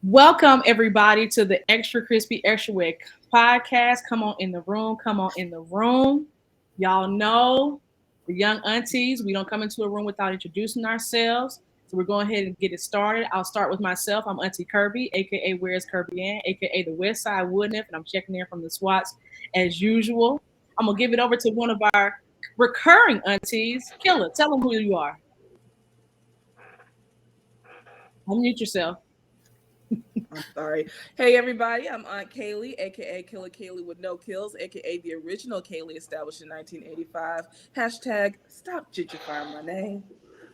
Welcome everybody to the Extra Crispy Extra Wet podcast. Come on in the room. Come on in the room. Y'all know the young aunties. We don't come into a room without introducing ourselves. So we're going ahead and get it started. I'll start with myself. I'm Auntie Kirby, aka Where's Kirby Ann, aka the West Side Woodnymph, and I'm checking in from the SWATs as usual. I'm gonna give it over to one of our recurring aunties, Killer. Tell them who you are. Unmute yourself. I'm sorry. Hey, everybody. I'm Aunt Kaylee, aka Killer Kaylee with no kills, aka the original Kaylee established in 1985. Hashtag stop gentrifying my name.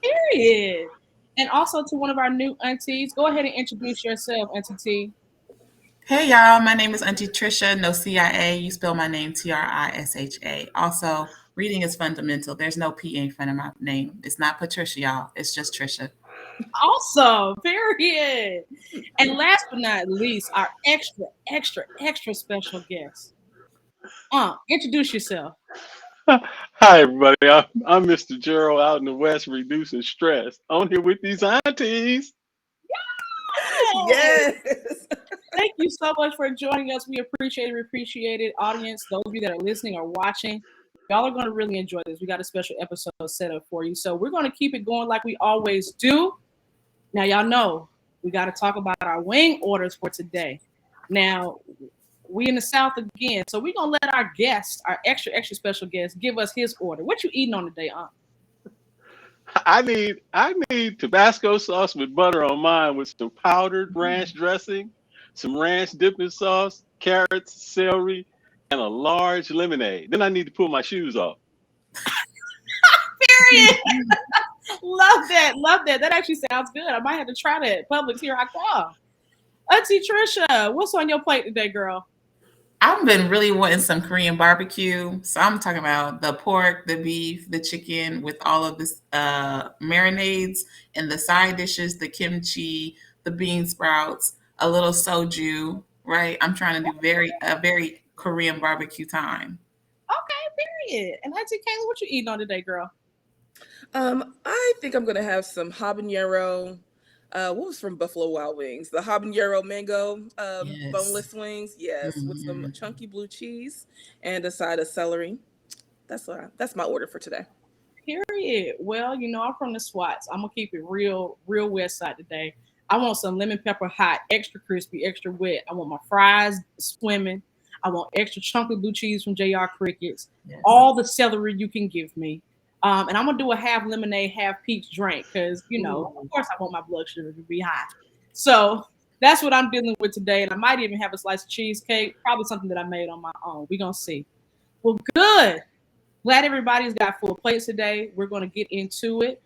Period. And also to one of our new aunties, go ahead and introduce yourself, Auntie T. Hey y'all, my name is Auntie Trisha, no CIA. You spell my name Trisha. Also, reading is fundamental. There's no P in front of my name. It's not Patricia, y'all. It's just Trisha. Also, period. And last but not least, our extra special guest. Introduce yourself. Hi, everybody. I'm Mr. Gerald out in the West, reducing stress. On here with these aunties. Yes. Yes. Thank you so much for joining us. We appreciate it. We appreciate it. Audience, those of you that are listening or watching, y'all are going to really enjoy this. We got a special episode set up for you. So we're going to keep it going like we always do. Now, y'all know we got to talk about our wing orders for today. Now, we in the South again, so we're going to let our guest, our extra special guest, give us his order. What you eating on today, Aunt? I need Tabasco sauce with butter on mine with some powdered ranch dressing, some ranch dipping sauce, carrots, celery, and a large lemonade. Then I need to pull my shoes off. Period. Love that. Love that. That actually sounds good. I might have to try that. Publix, here I come. Auntie Trisha, what's on your plate today, girl? I've been really wanting some Korean barbecue. So I'm talking about the pork, the beef, the chicken with all of this marinades and the side dishes, the kimchi, the bean sprouts, a little soju, right? I'm trying to do very Korean barbecue time. Okay, period. And Auntie Kayla, what you eating on today, girl? I think I'm gonna have some habanero. What was from Buffalo Wild Wings? The habanero mango Yes. boneless wings. Yes, with some Mhm. chunky blue cheese and a side of celery. That's my order for today. Period. Well, I'm from the SWATs. I'm gonna keep it real West Side today. I want some lemon pepper hot, extra crispy, extra wet. I want my fries swimming. I want extra chunky blue cheese from JR Crickets. Yes. All the celery you can give me. And I'm gonna do a half lemonade, half peach drink because of Ooh. course, I want my blood sugar to be high. So that's what I'm dealing with today. And I might even have a slice of cheesecake, probably something that I made on my own. We're gonna see. Well, good. Glad everybody's got full plates today. We're going to get into it.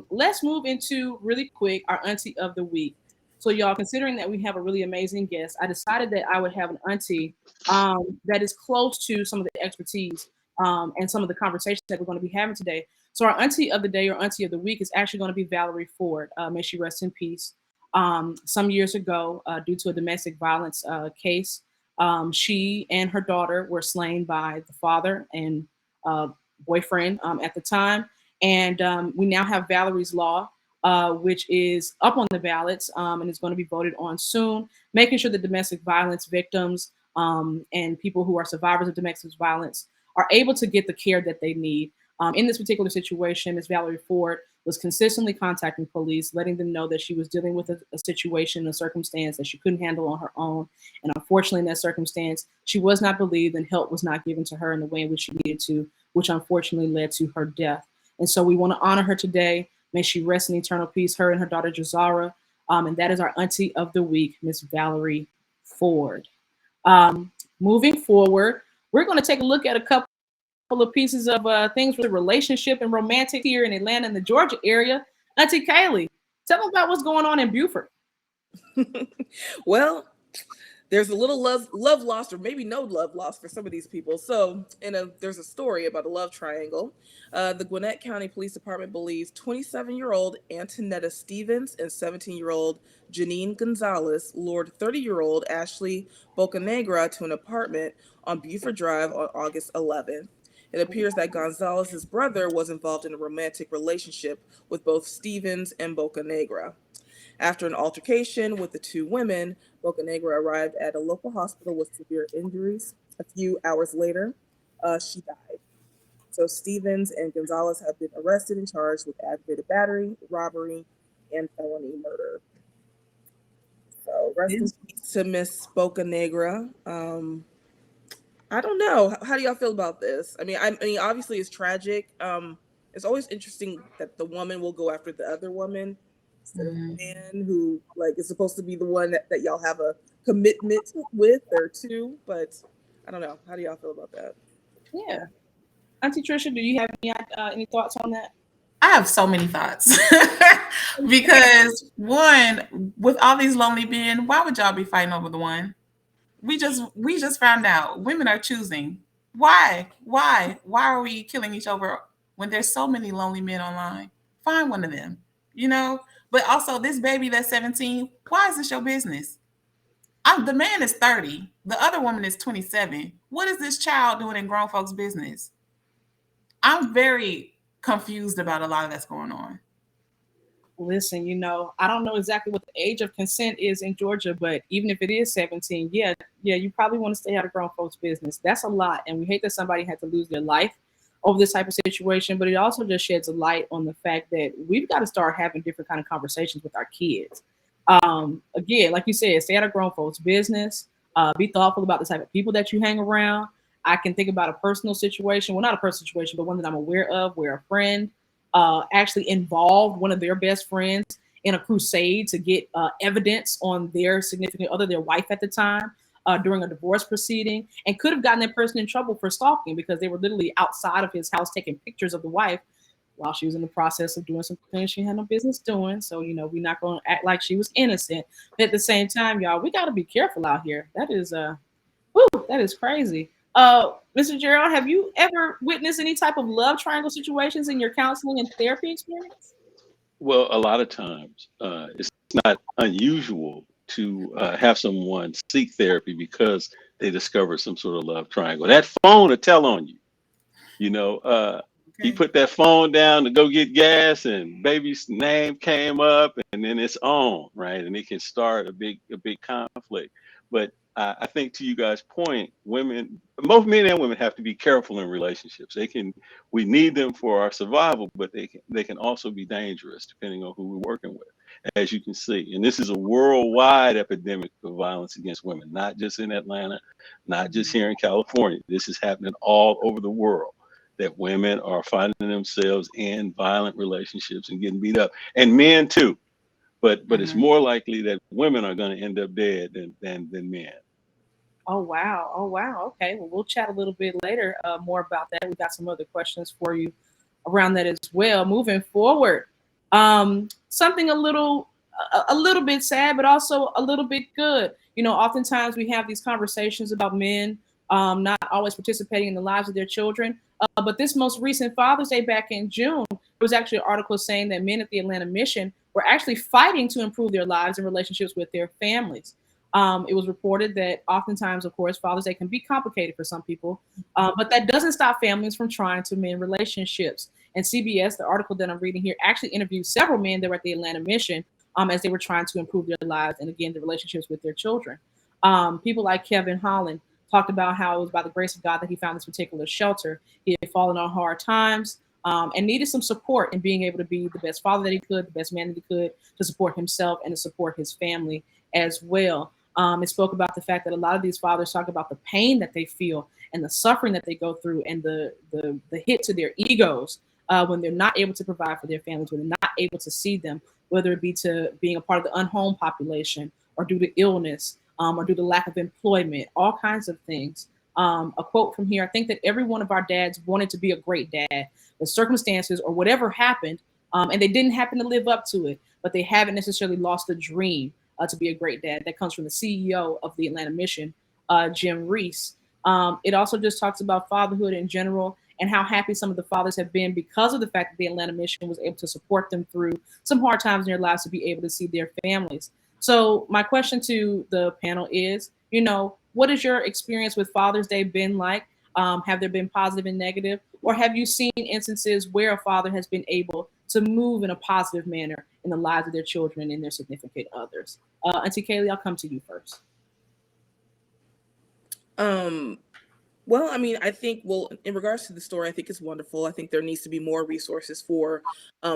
Let's move into really quick our auntie of the week. So, y'all, considering that we have a really amazing guest, I decided that I would have an auntie that is close to some of the expertise and some of the conversations that we're going to be having today. So, our auntie of the day or auntie of the week is actually going to be Valerie Ford. May she rest in peace. Some years ago, due to a domestic violence case, she and her daughter were slain by the father and uh, boyfriend at the time. And we now have Valerie's Law, which is up on the ballots and is going to be voted on soon, making sure that domestic violence victims and people who are survivors of domestic violence are able to get the care that they need. In this particular situation, Ms. Valerie Ford was consistently contacting police, letting them know that she was dealing with a situation, a circumstance that she couldn't handle on her own. And unfortunately, in that circumstance, she was not believed and help was not given to her in the way in which she needed to, which unfortunately led to her death. And so we want to honor her today. May she rest in eternal peace, her and her daughter Jazara. And that is our auntie of the week, Miss Valerie Ford. Moving forward, we're going to take a look at a couple of pieces of things with relationship and romantic here in Atlanta and the Georgia area. Auntie Kaylee, tell me about what's going on in Beaufort. Well, there's a little love lost, or maybe no love lost for some of these people. So, there's a story about a love triangle. The Gwinnett County Police Department believes 27-year-old Antonetta Stevens and 17-year-old Janine Gonzalez lured 30-year-old Ashley Bocanegra to an apartment on Buford Drive on August 11th. It appears that Gonzalez's brother was involved in a romantic relationship with both Stevens and Bocanegra. After an altercation with the two women, Bocanegra arrived at a local hospital with severe injuries. A few hours later, she died. So Stevens and Gonzalez have been arrested and charged with aggravated battery, robbery, and felony murder. So rest in peace to Miss Bocanegra. I don't know. How do y'all feel about this? I mean, obviously it's tragic. It's always interesting that the woman will go after the other woman instead of the man who like is supposed to be the one that y'all have a commitment with or to. But I don't know. How do y'all feel about that? Yeah. Auntie Trisha, do you have any thoughts on that? I have so many thoughts. Because one, with all these lonely men, why would y'all be fighting over the one? We just found out women are choosing. Why? Why are we killing each other when there's so many lonely men online? Find one of them, you know? But also this baby that's 17, why is this your business? The man is 30. The other woman is 27. What is this child doing in grown folks' business? I'm very confused about a lot of that's going on. Listen, I don't know exactly what the age of consent is in Georgia, but even if it is 17, yeah, you probably want to stay out of grown folks' business. That's a lot, and we hate that somebody had to lose their life over this type of situation, but it also just sheds a light on the fact that we've got to start having different kind of conversations with our kids. Again, like you said, stay out of grown folks' business. Be thoughtful about the type of people that you hang around. I can think about a personal situation, well, not a personal situation, but one that I'm aware of where a friend actually involved one of their best friends in a crusade to get evidence on their significant other, their wife at the time, during a divorce proceeding, and could have gotten that person in trouble for stalking because they were literally outside of his house taking pictures of the wife while she was in the process of doing some things she had no business doing. So, we're not going to act like she was innocent. But at the same time, y'all, we got to be careful out here. That is crazy. Mr. Gerald, have you ever witnessed any type of love triangle situations in your counseling and therapy experience? Well, a lot of times it's not unusual to have someone seek therapy because they discover some sort of love triangle. That phone will tell on you. He put that phone down to go get gas, and baby's name came up, and then it's on, right? And it can start a big conflict. But I think to you guys' point, both men and women have to be careful in relationships. We need them for our survival, but they can also be dangerous depending on who we're working with, as you can see. And this is a worldwide epidemic of violence against women, not just in Atlanta, not just here in California. This is happening all over the world, that women are finding themselves in violent relationships and getting beat up, and men too. But it's more likely that women are going to end up dead than men. Oh wow. Okay, well, we'll chat a little bit later more about that. We got some other questions for you around that as well. Moving forward, something a little bit sad, but also a little bit good. Oftentimes we have these conversations about men not always participating in the lives of their children. But this most recent Father's Day back in June, there was actually an article saying that men at the Atlanta Mission were actually fighting to improve their lives and relationships with their families. It was reported that oftentimes, of course, Father's Day can be complicated for some people, but that doesn't stop families from trying to mend relationships. And CBS, the article that I'm reading here, actually interviewed several men that were at the Atlanta Mission as they were trying to improve their lives and, again, the relationships with their children. People like Kevin Holland talked about how it was by the grace of God that he found this particular shelter. He had fallen on hard times and needed some support in being able to be the best father that he could, the best man that he could, to support himself and to support his family as well. It spoke about the fact that a lot of these fathers talk about the pain that they feel and the suffering that they go through and the hit to their egos when they're not able to provide for their families, when they're not able to see them, whether it be to being a part of the unhomed population or due to illness or due to lack of employment, all kinds of things. A quote from here: I think that every one of our dads wanted to be a great dad. The circumstances or whatever happened, and they didn't happen to live up to it, but they haven't necessarily lost the dream to be a great dad. That comes from the CEO of the Atlanta Mission, Jim Reese. It also just talks about fatherhood in general and how happy some of the fathers have been because of the fact that the Atlanta Mission was able to support them through some hard times in their lives to be able to see their families. So my question to the panel is, what has your experience with Father's Day been like? Have there been positive and negative? Or have you seen instances where a father has been able to move in a positive manner in the lives of their children and their significant others. Auntie Kaylee, I'll come to you first. Well, I mean, I think, well, in regards to the story, I think it's wonderful. I think there needs to be more resources for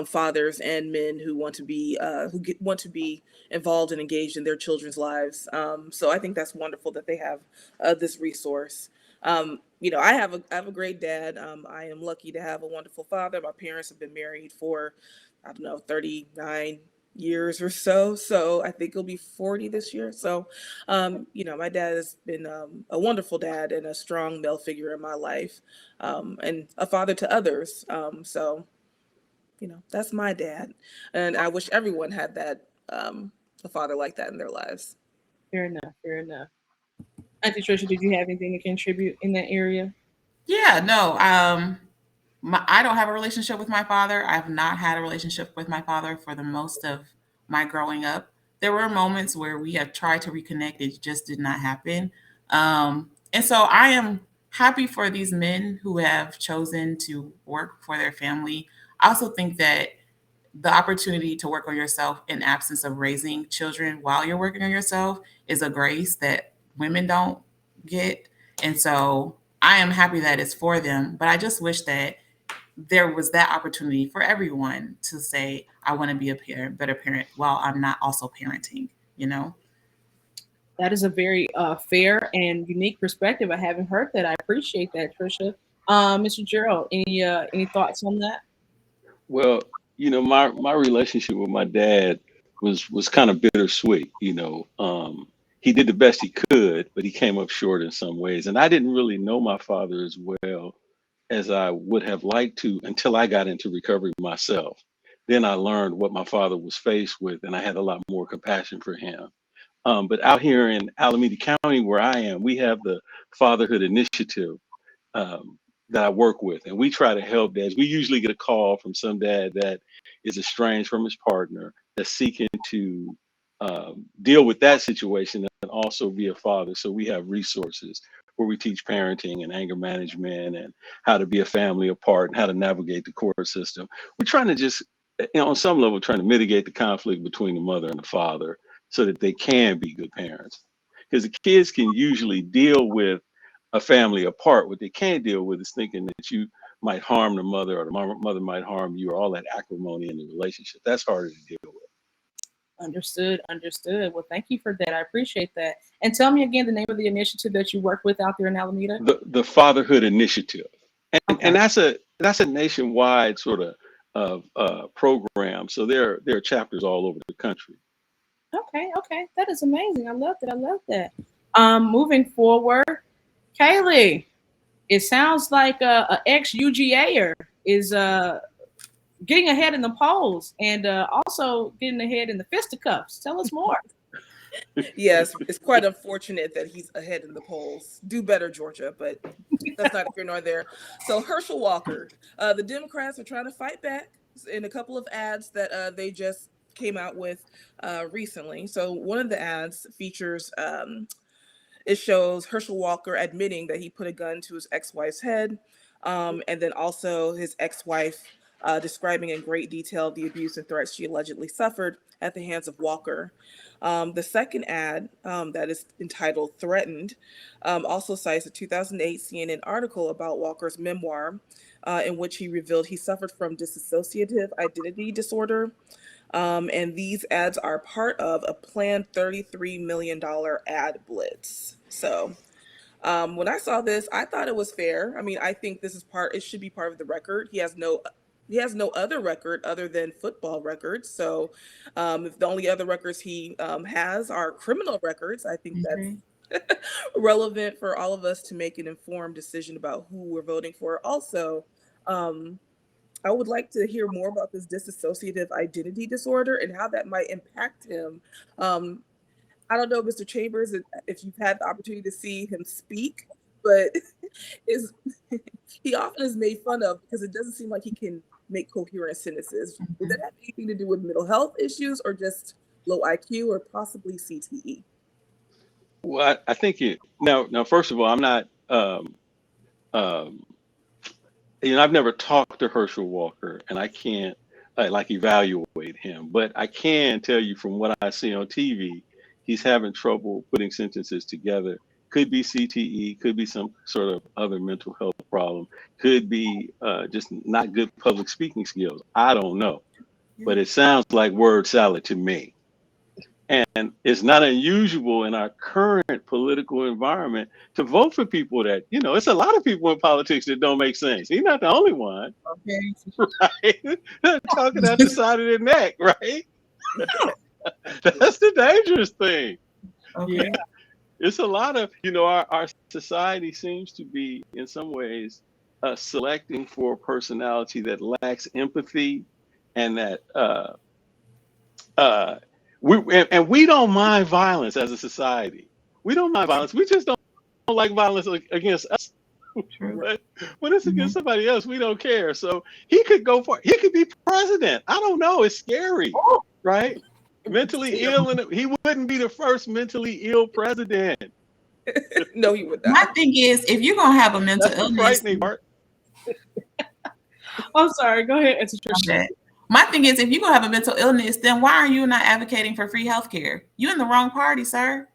fathers and men who want to be want to be involved and engaged in their children's lives. So I think that's wonderful that they have this resource. I have a great dad. I am lucky to have a wonderful father. My parents have been married for, I don't know, 39 years or so. So I think he'll be 40 this year. So my dad has been a wonderful dad and a strong male figure in my life, and a father to others. That's my dad, and I wish everyone had that, a father like that in their lives. Fair enough. Fair enough. Auntie Trisha, did you have anything to contribute in that area? Yeah, no. I don't have a relationship with my father. I've not had a relationship with my father for the most of my growing up. There were moments where we have tried to reconnect, it just did not happen. And so I am happy for these men who have chosen to work for their family. I also think that the opportunity to work on yourself in absence of raising children while you're working on yourself is a grace that women don't get. And so I am happy that it's for them, but I just wish that there was that opportunity for everyone to say, I want to be a better parent while I'm not also parenting, you know? That is a very fair and unique perspective. I haven't heard that. I appreciate that, Trisha. Mr. Gerald, any thoughts on that? Well, my relationship with my dad was kind of bittersweet. He did the best he could, but he came up short in some ways. And I didn't really know my father as well as I would have liked to until I got into recovery myself. Then I learned what my father was faced with, and I had a lot more compassion for him. But out here in Alameda County, where I am, we have the Fatherhood Initiative, um, that I work with, and we try to help dads. We usually get a call from some dad that is estranged from his partner, that's seeking to deal with that situation and also be a father. So we have resources where we teach parenting and anger management and how to be a family apart and how to navigate the court system. We're trying to just, on some level, trying to mitigate the conflict between the mother and the father so that they can be good parents. Because the kids can usually deal with a family apart. What they can't deal with is thinking that you might harm the mother or the mother might harm you, or all that acrimony in the relationship. That's harder to deal with. Understood, understood. Well, thank you for that. I appreciate that. And tell me again the name of the initiative that you work with out there in Alameda. The Fatherhood Initiative, and Okay. that's a nationwide sort of program. So there are chapters all over the country. Okay, okay. That is amazing. I love that. I love that. Moving forward, Kaylee, it sounds like a ex UGAer is getting ahead in the polls and also getting ahead in the fisticuffs. Tell us more. Yes, it's quite unfortunate that he's ahead in the polls. Do better, Georgia, but that's not here nor there. So Herschel Walker, the Democrats are trying to fight back in a couple of ads that they just came out with recently. So one of the ads features, it shows Herschel Walker admitting that he put a gun to his ex-wife's head, and then also his ex-wife describing in great detail the abuse and threats she allegedly suffered at the hands of Walker. The second ad, that is entitled Threatened, also cites a 2008 CNN article about Walker's memoir, in which he revealed he suffered from dissociative identity disorder. And these ads are part of a planned $33 million ad blitz. So when I saw this, I thought it was fair. I mean, I think it should be part of the record. He has no other record other than football records. So if the only other records he has are criminal records, I think Okay. that's relevant for all of us to make an informed decision about who we're voting for. Also, I would like to hear more about this dissociative identity disorder and how that might impact him. I don't know, Mr. Chambers, if you've had the opportunity to see him speak, but is he often is made fun of because it doesn't seem like he can make coherent sentences. Would that have anything to do with mental health issues or just low IQ or possibly CTE? Well, I think now. First of all, I'm not. Um, I've never talked to Herschel Walker, and I can't like evaluate him. But I can tell you from what I see on TV, he's having trouble putting sentences together. Could be CTE, could be some sort of other mental health problem, could be just not good public speaking skills. I don't know, but it sounds like word salad to me. And it's not unusual in our current political environment to vote for people that, it's a lot of people in politics that don't make sense. He's not the only one, Okay. right? Talking out the side of their neck, right? That's the dangerous thing. Okay. Yeah. It's a lot of, our society seems to be in some ways selecting for a personality that lacks empathy and that we don't mind violence as a society. We don't mind violence. We just don't like violence against us. But when it's against somebody else, we don't care. So he could be president. I don't know. It's scary, right? Mentally ill, and he wouldn't be the first mentally ill president. No, he would not. My thing is, if you're gonna have a mental That's the illness, frightening part. I'm sorry. Go ahead. It's Tricia. my thing is, if you're gonna have a mental illness, then why are you not advocating for free healthcare? You're in the wrong party, sir.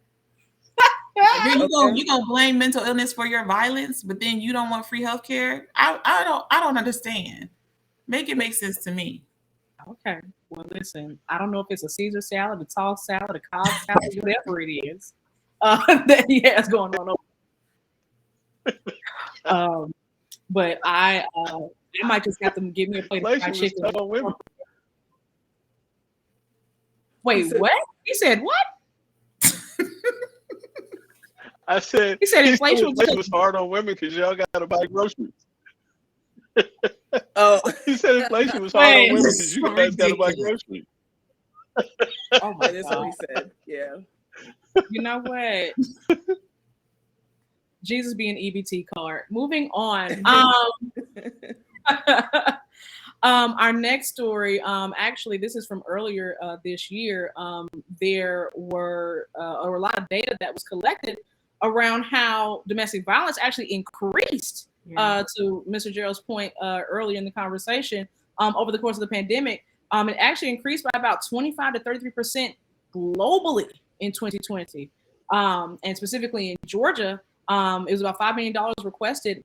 Here you go. You're gonna blame mental illness for your violence, but then you don't want free healthcare. I don't understand. Make it make sense to me. Okay. Well, listen, I don't know if it's a Caesar salad, a tossed salad, a Cobb salad, whatever it is that he has going on. But I might just have to give me a plate of fried chicken. Wait, what? He said what? I said he said inflation was hard on women because y'all got to buy groceries. Oh, he said inflation was hard on women because you guys got to buy groceries. Oh my that's what he said. Yeah. You know what? Jesus be an EBT card. Moving on. Our next story, actually, this is from earlier this year. There were a lot of data that was collected around how domestic violence actually increased. To Mr. Gerald's point earlier in the conversation, over the course of the pandemic, it actually increased by about 25 to 33% globally in 2020. And specifically in Georgia, it was about $5 million requested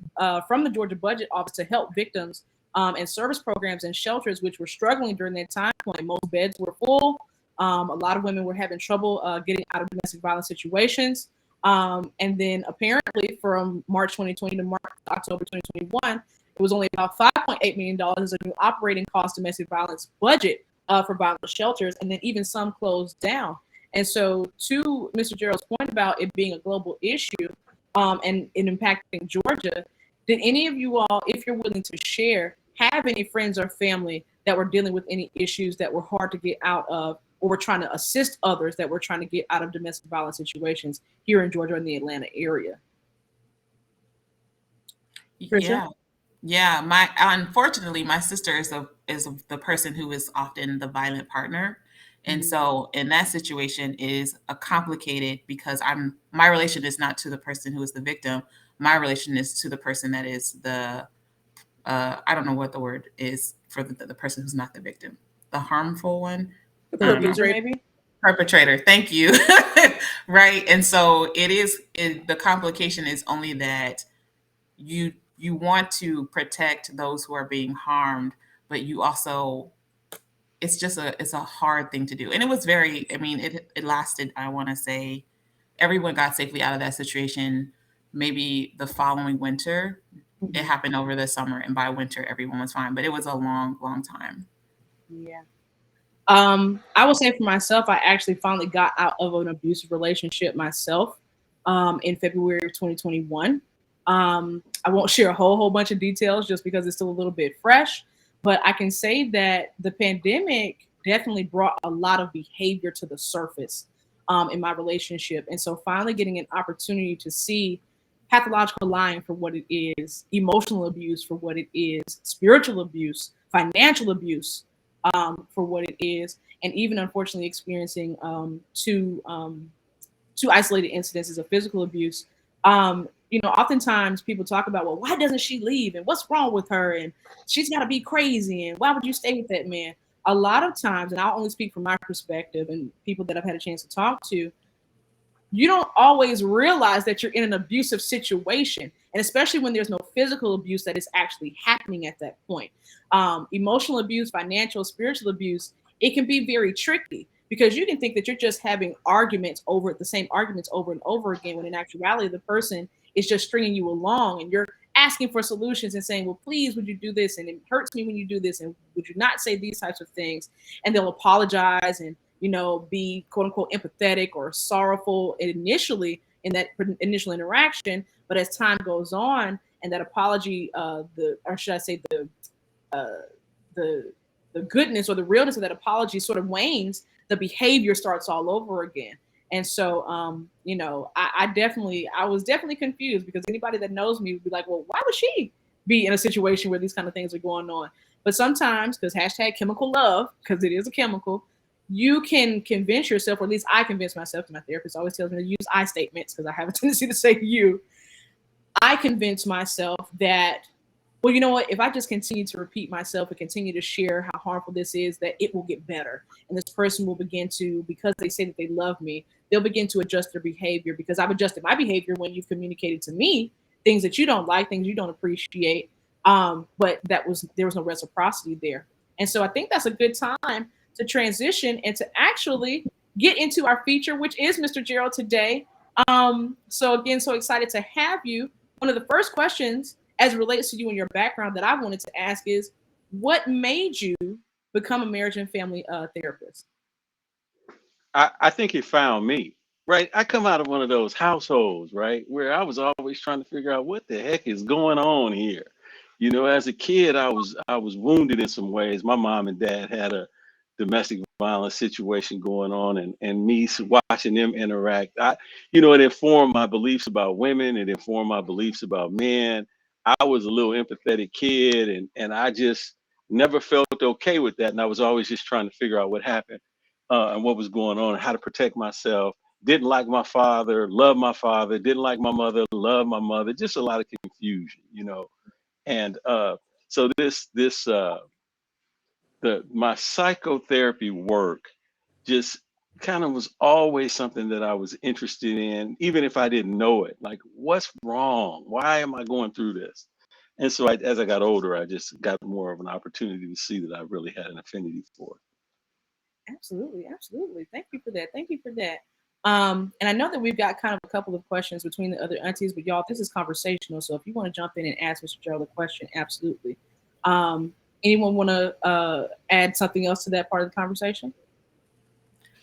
from the Georgia Budget Office to help victims and service programs and shelters, which were struggling during that time point. Most beds were full. A lot of women were having trouble getting out of domestic violence situations. And then apparently from March 2020 to October 2021, it was only about $5.8 million as a new operating cost domestic violence budget for violence shelters. And then even some closed down. And so to Mr. Gerald's point about it being a global issue and it impacting Georgia, did any of you all, if you're willing to share, have any friends or family that were dealing with any issues that were hard to get out of, or were trying to assist others that were trying to get out of domestic violence situations here in Georgia and the Atlanta area? Yeah. Unfortunately, my sister is the person who is often the violent partner. And so in that situation is a complicated because my relation is not to the person who is the victim. My relation is to the person that is the, I don't know what the word is for the person who's not the victim, the harmful one. The perpetrator, maybe? Perpetrator. Thank you. Right. And so the complication is only that you want to protect those who are being harmed, but you also, it's a hard thing to do. And it was it lasted, I want to say, everyone got safely out of that situation. Maybe the following winter, it happened over the summer, and by winter, everyone was fine. But it was a long, long time. Yeah. I will say for myself, I actually finally got out of an abusive relationship myself in February of 2021. I won't share a whole bunch of details just because it's still a little bit fresh, but I can say that the pandemic definitely brought a lot of behavior to the surface in my relationship. And so finally getting an opportunity to see pathological lying for what it is, emotional abuse for what it is, spiritual abuse, financial abuse for what it is, and even unfortunately experiencing two isolated incidences of physical abuse. Oftentimes people talk about, well, why doesn't she leave? And what's wrong with her? And she's got to be crazy. And why would you stay with that man? a lot of times, and I'll only speak from my perspective and people that I've had a chance to talk to, you don't always realize that you're in an abusive situation. And especially when there's no physical abuse that is actually happening at that point. Emotional abuse, financial, spiritual abuse, it can be very tricky because you can think that you're just having arguments over the same arguments over and over again, when in actuality, the person is just stringing you along and you're asking for solutions and saying, well, please, would you do this? And it hurts me when you do this. And would you not say these types of things? And they'll apologize and, be quote unquote empathetic or sorrowful initially in that initial interaction. But as time goes on and that apology, or should I say the goodness or the realness of that apology sort of wanes, the behavior starts all over again. And so, I was definitely confused, because anybody that knows me would be like, well, why would she be in a situation where these kind of things are going on? But sometimes, because #chemical love, because it is a chemical, you can convince yourself, or at least I convince myself, because my therapist always tells me to use I statements because I have a tendency to say you. I convince myself that, well, you know what, if I just continue to repeat myself and continue to share how harmful this is, that it will get better. And this person will begin to, because they say that they love me, they'll begin to adjust their behavior, because I've adjusted my behavior when you've communicated to me things that you don't like, things you don't appreciate. But there was no reciprocity there. And so I think that's a good time to transition and to actually get into our feature, which is Mr. Gerald today. So again, so excited to have you. One of the first questions as it relates to you and your background that I wanted to ask is, what made you become a marriage and family therapist? I think it found me, right? I come out of one of those households, right, where I was always trying to figure out what the heck is going on here. As a kid, I was wounded in some ways. My mom and dad had a domestic violence situation going on, and me watching them interact, it informed my beliefs about women. It informed my beliefs about men. I was a little empathetic kid, and I just never felt okay with that. And I was always just trying to figure out what happened and what was going on and how to protect myself. Didn't like my father, loved my father, didn't like my mother, loved my mother. Just a lot of confusion. And so my psychotherapy work just kind of was always something that I was interested in, even if I didn't know it. Like, what's wrong? Why am I going through this? And so as I got older, I just got more of an opportunity to see that I really had an affinity for it. Absolutely, absolutely. Thank you for that. Thank you for that. And I know that we've got kind of a couple of questions between the other aunties, but y'all, this is conversational. So if you want to jump in and ask Mr. Gerald a question, absolutely. Anyone want to add something else to that part of the conversation?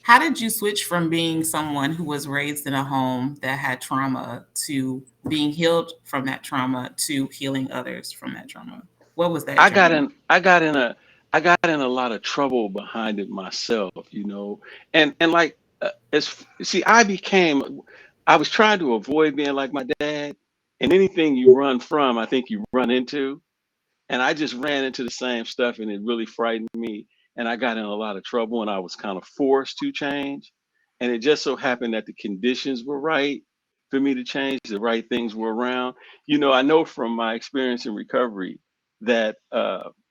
How did you switch from being someone who was raised in a home that had trauma to being healed from that trauma to healing others from that trauma? What was that I journey? got in a lot of trouble behind it myself, and like I was trying to avoid being like my dad, and anything you run from, I think you run into. And I just ran into the same stuff, and it really frightened me. And I got in a lot of trouble, and I was kind of forced to change. And it just so happened that the conditions were right for me to change. The right things were around. I know from my experience in recovery that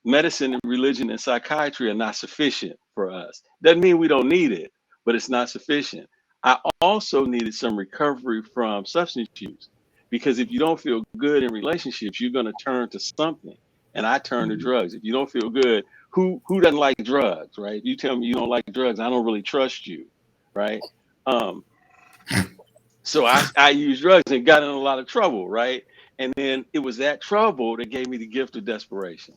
medicine and religion and psychiatry are not sufficient for us. Doesn't mean we don't need it, but it's not sufficient. I also needed some recovery from substance use, because if you don't feel good in relationships, you're going to turn to something. And I turn to Mhm. drugs. If you don't feel good, who doesn't like drugs, right? If you tell me you don't like drugs, I don't really trust you, right? Um, so I used drugs and got in a lot of trouble, right? And then it was that trouble that gave me the gift of desperation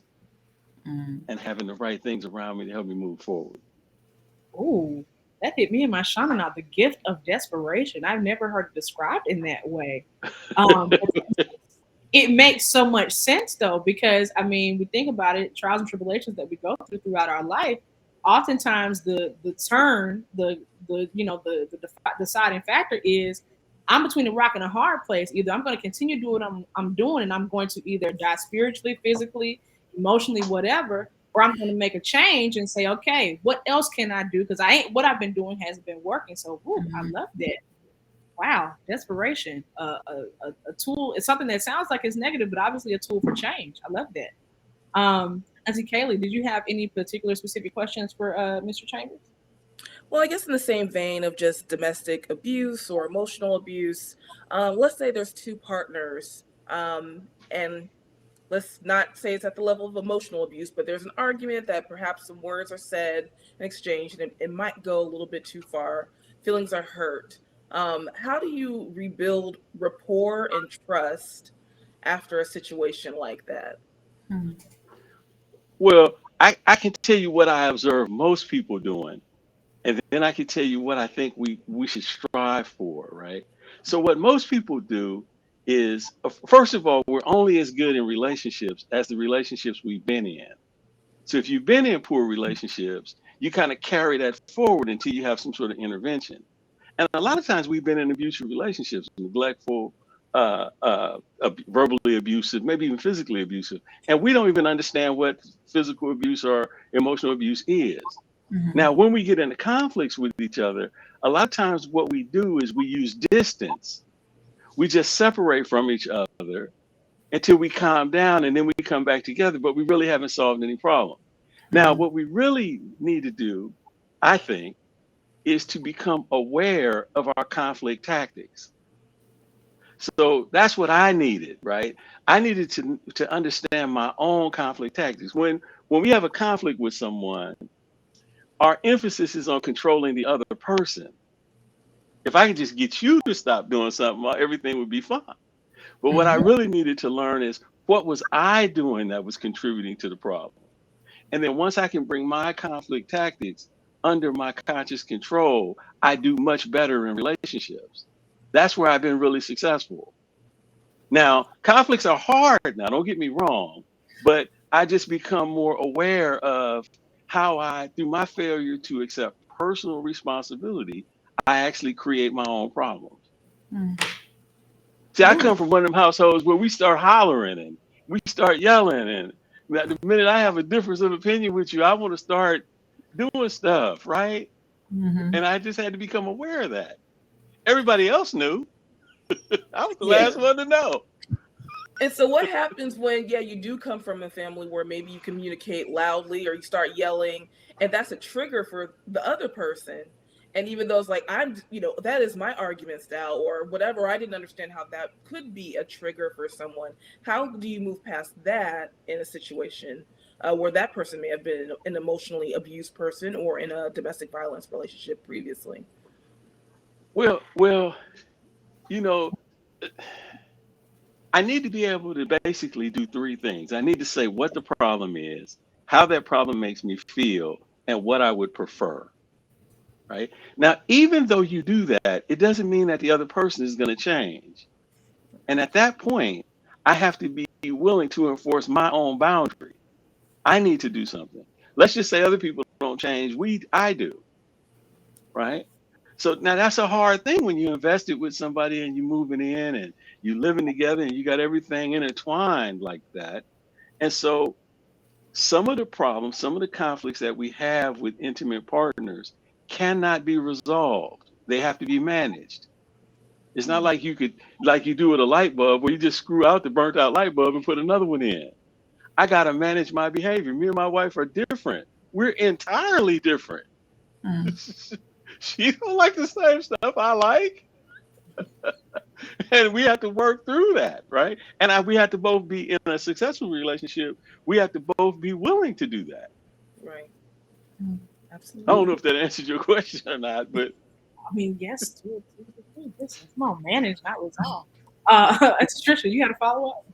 Mm. and having the right things around me to help me move forward. Ooh, that hit me in my shaman out. The gift of desperation. I've never heard it described in that way. But it makes so much sense though, because I mean, we think about it, trials and tribulations that we go through throughout our life. Oftentimes, the deciding factor is I'm between a rock and a hard place. Either I'm going to continue doing what I'm doing, and I'm going to either die spiritually, physically, emotionally, whatever, or I'm going to make a change and say, okay, what else can I do? Because what I've been doing hasn't been working. So, I Mhm. love that. Wow, desperation. A tool. It's something that sounds like it's negative, but obviously a tool for change. I love that. Auntie Kaylee, did you have any particular specific questions for Mr. Chambers? Well, I guess in the same vein of just domestic abuse or emotional abuse, let's say there's two partners, and let's not say it's at the level of emotional abuse, but there's an argument that perhaps some words are said and exchanged, and it might go a little bit too far. Feelings are hurt. How do you rebuild rapport and trust after a situation like that? Hmm. Well, I can tell you what I observe most people doing, and then I can tell you what I think we should strive for, right? So what most people do is, first of all, we're only as good in relationships as the relationships we've been in. So if you've been in poor relationships, you kind of carry that forward until you have some sort of intervention. And a lot of times we've been in abusive relationships, neglectful, verbally abusive, maybe even physically abusive, and we don't even understand what physical abuse or emotional abuse is. Mhm. Now, when we get into conflicts with each other, a lot of times what we do is we use distance. We just separate from each other until we calm down and then we come back together, but we really haven't solved any problem. Now, Mhm. what we really need to do, I think, is to become aware of our conflict tactics. So that's what I needed, right? I needed to understand my own conflict tactics. When we have a conflict with someone, our emphasis is on controlling the other person. If I could just get you to stop doing something, everything would be fine. But what I Mhm. really needed to learn is what was I doing that was contributing to the problem? And then once I can bring my conflict tactics under my conscious control, I do much better in relationships. That's where I've been really successful. Now, conflicts are hard now, don't get me wrong, but I just become more aware of how I, through my failure to accept personal responsibility, I actually create my own problems. Mhm. See, I Ooh, come from one of them households where we start hollering and we start yelling, and the minute I have a difference of opinion with you, I want to start doing stuff, right? Mhm. And I just had to become aware of that. Everybody else knew. I was the Yeah. last one to know. And so what happens when, yeah, you do come from a family where maybe you communicate loudly or you start yelling, and that's a trigger for the other person. And even though it's like, that is my argument style or whatever, I didn't understand how that could be a trigger for someone. How do you move past that in a situation where that person may have been an emotionally abused person or in a domestic violence relationship previously? Well, you know, I need to be able to basically do three things. I need to say what the problem is, how that problem makes me feel, and what I would prefer. Right now, even though you do that, it doesn't mean that the other person is going to change. And at that point, I have to be willing to enforce my own boundary. I need to do something. Let's just say other people don't change. I do, right? So now that's a hard thing when you invested with somebody and you moving in and you living together and you got everything intertwined like that. And so some of the problems, some of the conflicts that we have with intimate partners cannot be resolved. They have to be managed. It's not like like you do with a light bulb, where you just screw out the burnt out light bulb and put another one in. I got to manage my behavior. Me and my wife are different. We're entirely different. Mhm. She don't like the same stuff I like, and we have to work through that, right? And we have to both be in a successful relationship. We have to both be willing to do that. Right. Mhm. I don't Absolutely. know if that answered your question or not, but I mean, yes, listen, come on, manage, not resolve. It's Trisha, you had a follow up?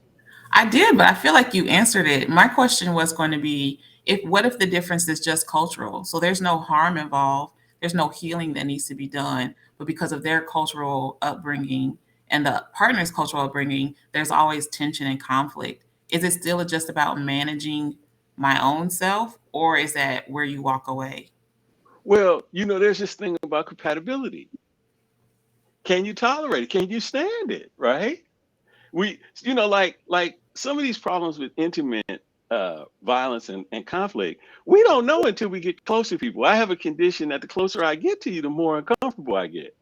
I did, but I feel like you answered it. My question was going to be, if what if the difference is just cultural? So there's no harm involved, there's no healing that needs to be done, but because of their cultural upbringing and the partner's cultural upbringing, there's always tension and conflict. Is it still just about managing my own self, or is that where you walk away? well, there's this thing about compatibility. Can you tolerate it? Can you stand it? Right? Like some of these problems with intimate violence and conflict, we don't know until we get close to people. I have a condition that the closer I get to you, the more uncomfortable I get.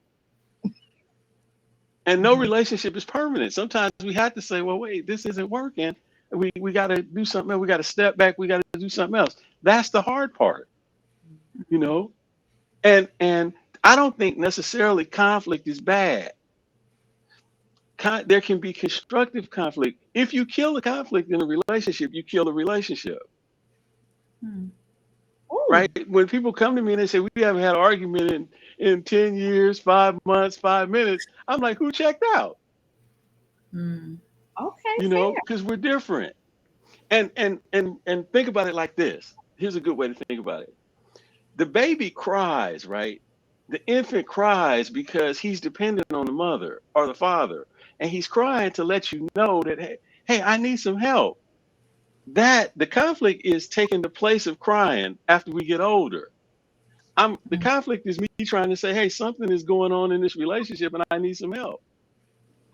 And no Mhm. relationship is permanent. Sometimes we have to say, well, wait, this isn't working. We got to do something. We got to step back. We got to to do something else. That's the hard part, you know? And I don't think necessarily conflict is bad. There can be constructive conflict. If you kill the conflict in a relationship, you kill the relationship, Hmm. Ooh, right? When people come to me and they say, we haven't had an argument in 10 years, 5 months, 5 minutes, I'm like, who checked out? Hmm. okay, You know, fair. because we're different. And think about it like this. Here's a good way to think about it. The baby cries, right? The infant cries because he's dependent on the mother or the father. And he's crying to let you know that, hey, I need some help. That the conflict is taking the place of crying after we get older. The conflict is me trying to say, hey, something is going on in this relationship and I need some help.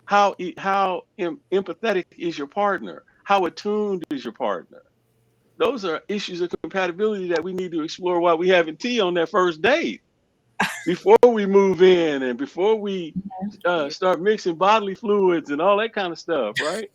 How empathetic is your partner? How attuned is your partner? Those are issues of compatibility that we need to explore while we having tea on that first date, before we move in and before we start mixing bodily fluids and all that kind of stuff, right?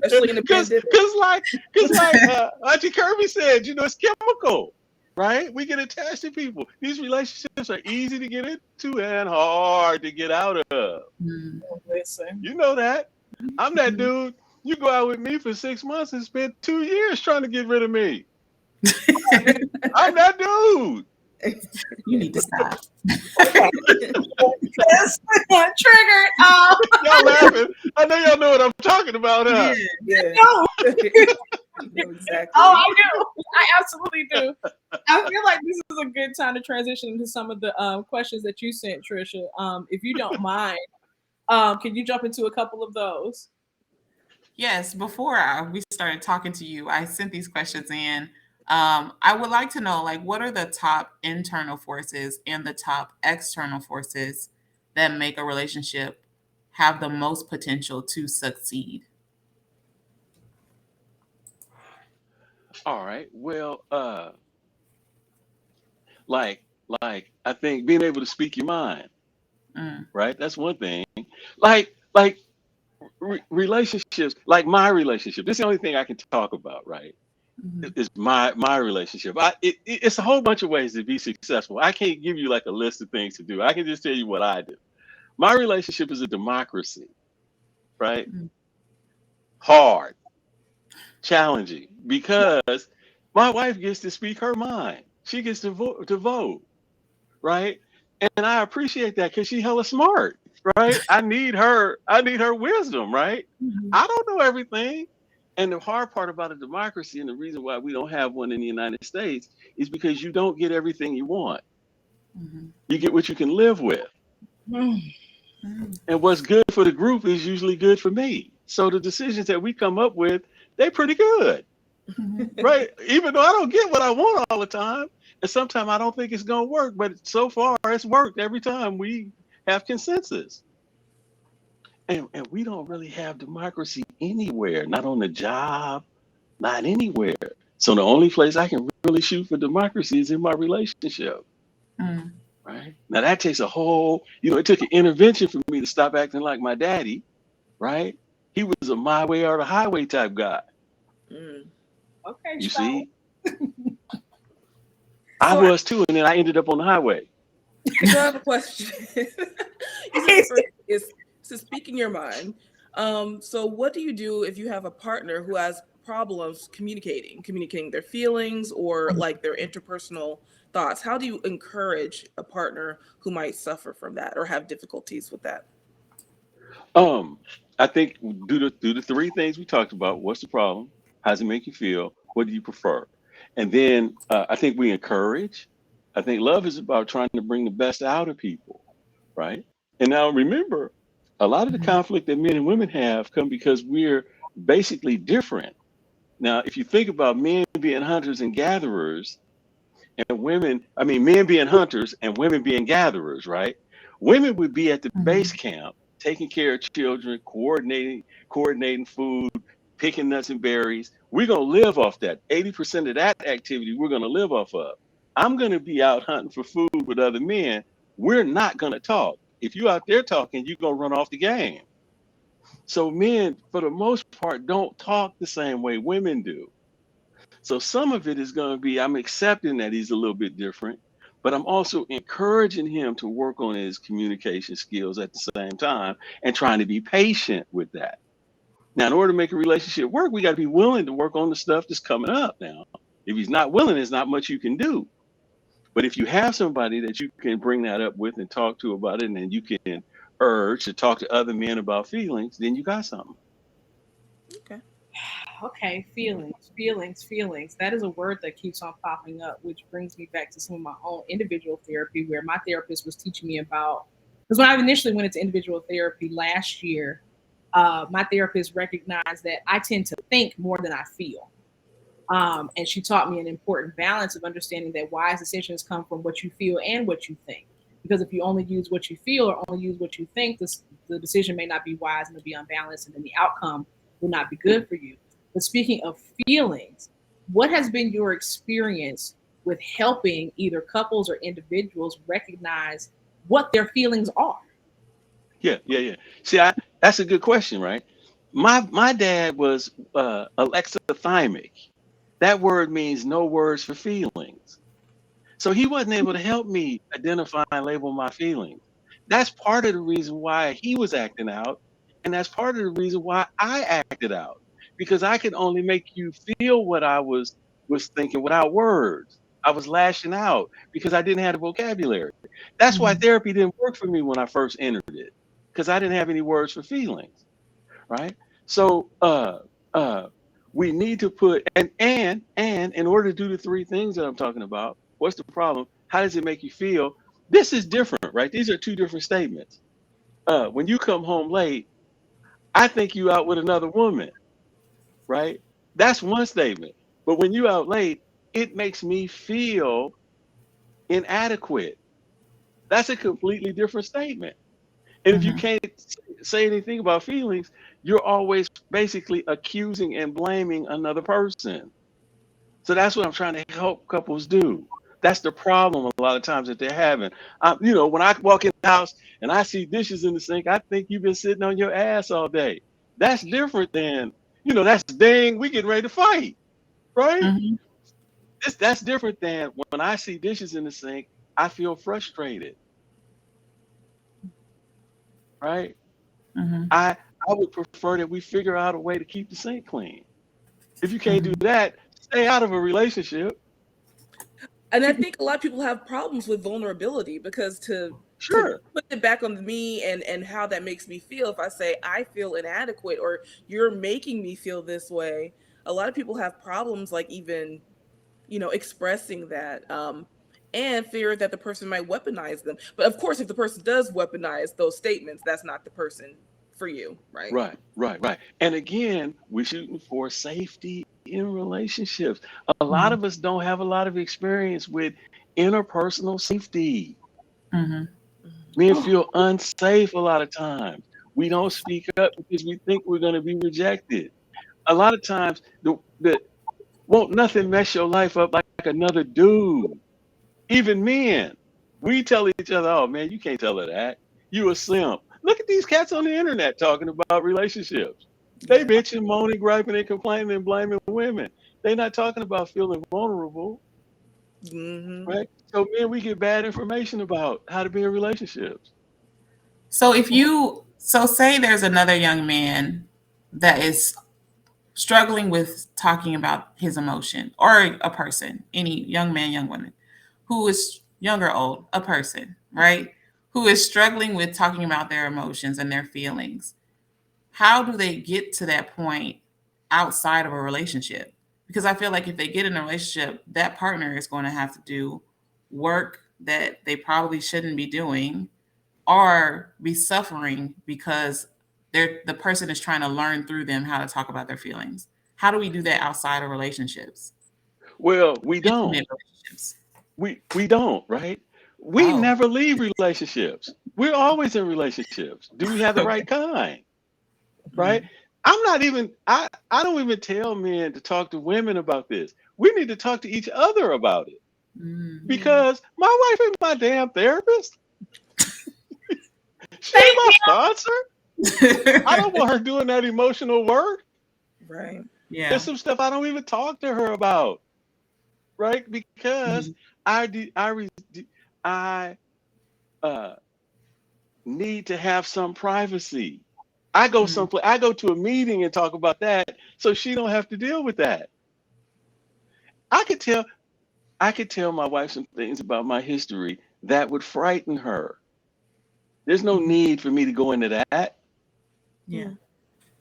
Especially in the Because pandemic. like Auntie Kirby said, you know, it's chemical, right? We get attached to people. These relationships are easy to get into and hard to get out of. Hmm. Listen. You know that. I'm that dude. You go out with me for 6 months and spend 2 years trying to get rid of me. I'm that dude. You need to stop. Yes. Triggered. Y'all laughing. I know y'all know what I'm talking about, huh? Yeah. No. No, exactly. Oh, I do. I absolutely do. I feel like this is a good time to transition into some of the questions that you sent, Trisha. If you don't mind, can you jump into a couple of those? Yes, before we started talking to you, I sent these questions in. I would like to know, like, what are the top internal forces and the top external forces that make a relationship have the most potential to succeed? All right. Well, like like I think being able to speak your mind, Mm, right? That's one thing. Like relationships, like my relationship. This is the only thing I can talk about, right? mhm, Is my relationship. It's a whole bunch of ways to be successful. I can't give you like a list of things to do. I can just tell you what I do. My relationship is a democracy, right? mm, Hard, challenging, because my wife gets to speak her mind. She gets to vote, right? And I appreciate that because she's hella smart, right? I need her wisdom, right? Mhm. I don't know everything. And the hard part about a democracy and the reason why we don't have one in the United States is because you don't get everything you want. mhm, You get what you can live with. Mm. mm, And what's good for the group is usually good for me. So the decisions that we come up with, they're pretty good, mhm, right? Even though I don't get what I want all the time. And sometimes I don't think it's going to work, but so far it's worked every time we have consensus. And we don't really have democracy anywhere, not on the job, not anywhere. So the only place I can really shoot for democracy is in my relationship, mm. right? Now that takes a whole, it took an intervention for me to stop acting like my daddy, right? He was a my way or the highway type guy. Mm. Okay, You child. see, I So, was too, and then I ended up on the highway. so I have a question. You said the first is to speaking your mind. So what do you do if you have a partner who has problems communicating their feelings or like their interpersonal thoughts? How do you encourage a partner who might suffer from that or have difficulties with that? Um, I think do the three things we talked about. What's the problem? How does it make you feel? What do you prefer? And then I think we encourage. I think love is about trying to bring the best out of people, right? And now remember, a lot of the Mhm. conflict that men and women have come because we're basically different. Now, if you think about men being hunters and gatherers, and women, I mean, men being hunters and women being gatherers, right? Women would be at the base Mhm. camp, taking care of children, coordinating food, picking nuts and berries. We're gonna live off that. 80% of that activity we're gonna live off of. I'm gonna be out hunting for food with other men. We're not gonna talk. If you out there talking, you're gonna run off the game. So men, for the most part, don't talk the same way women do. So some of it is going to be, I'm accepting that he's a little bit different, but I'm also encouraging him to work on his communication skills at the same time and trying to be patient with that. Now, in order to make a relationship work, we got to be willing to work on the stuff that's coming up now. If he's not willing, there's not much you can do. But if you have somebody that you can bring that up with and talk to about it, and then you can urge to talk to other men about feelings, then you got something. Okay. Okay, feelings. That is a word that keeps on popping up, which brings me back to some of my own individual therapy, where my therapist was teaching me about. Because when I initially went into individual therapy last year, my therapist recognized that I tend to think more than I feel. And she taught me an important balance of understanding that wise decisions come from what you feel and what you think. Because if you only use what you feel or only use what you think, the decision may not be wise and it'll be unbalanced, and then the outcome will not be good for you. But speaking of feelings, what has been your experience with helping either couples or individuals recognize what their feelings are? Yeah. See, that's a good question, right? My dad was alexithymic. That word means no words for feelings. So he wasn't able to help me identify and label my feelings. That's part of the reason why he was acting out, and that's part of the reason why I acted out, because I could only make you feel what I was thinking without words. I was lashing out because I didn't have the vocabulary. That's why Mhm. therapy didn't work for me when I first entered it, because I didn't have any words for feelings, right? So we need to put and in order to do the three things that I'm talking about, what's the problem? How does it make you feel? This is different, right? These are two different statements. When you come home late, I think you out with another woman, right? That's one statement. But when you out late, it makes me feel inadequate. That's a completely different statement. And if you Mhm. can't say anything about feelings, you're always basically accusing and blaming another person. So that's what I'm trying to help couples do. That's the problem a lot of times that they're having. When I walk in the house and I see dishes in the sink, I think you've been sitting on your ass all day. That's different than, that's dang, we getting ready to fight, right? Mhm. That's different than when I see dishes in the sink, I feel frustrated, right? Mhm. I would prefer that we figure out a way to keep the sink clean. If you can't do Mhm. that, stay out of a relationship. And I think a lot of people have problems with vulnerability because to Sure. put it back on me and how that makes me feel, if I say I feel inadequate or you're making me feel this way, a lot of people have problems like even expressing that, and fear that the person might weaponize them. But of course, if the person does weaponize those statements, that's not the person for you, right? Right. And again, we're shooting for safety in relationships. A lot Mhm. of us don't have a lot of experience with interpersonal safety. Mhm. Men feel unsafe a lot of times. We don't speak up because we think we're going to be rejected. A lot of times, the won't nothing mess your life up like another dude. Even men, we tell each other, "Oh man, you can't tell her that. You a simp." Look at these cats on the internet talking about relationships. They Yeah. bitching, moaning, griping, and complaining and blaming women. They're not talking about feeling vulnerable, Hmm. right? So men, we get bad information about how to be in relationships. So say there's another young man that is struggling with talking about his emotion, or a person, any young man, young woman, who is young or old, a person, right? Who is struggling with talking about their emotions and their feelings. How do they get to that point outside of a relationship? Because I feel like if they get in a relationship, that partner is going to have to do work that they probably shouldn't be doing, or be suffering because the person is trying to learn through them how to talk about their feelings. How do we do that outside of relationships? Well, we don't. Intimate relationships. We don't, right? We Oh, never leave relationships. We're always in relationships. Do we have the right okay. kind? Right? Hmm. I'm not even I don't even tell men to talk to women about this. We need to talk to each other about it. Mm. Yeah. Because my wife ain't my damn therapist. She ain't Thank my you. sponsor. I don't want her doing that emotional work. Right. Yeah. There's some stuff I don't even talk to her about, right? Because Mhm. I uh, need to have some privacy. I go Mhm. someplace. I go to a meeting and talk about that, so she don't have to deal with that. I could tell. I could tell my wife some things about my history that would frighten her. There's no Mhm. need for me to go into that. Yeah.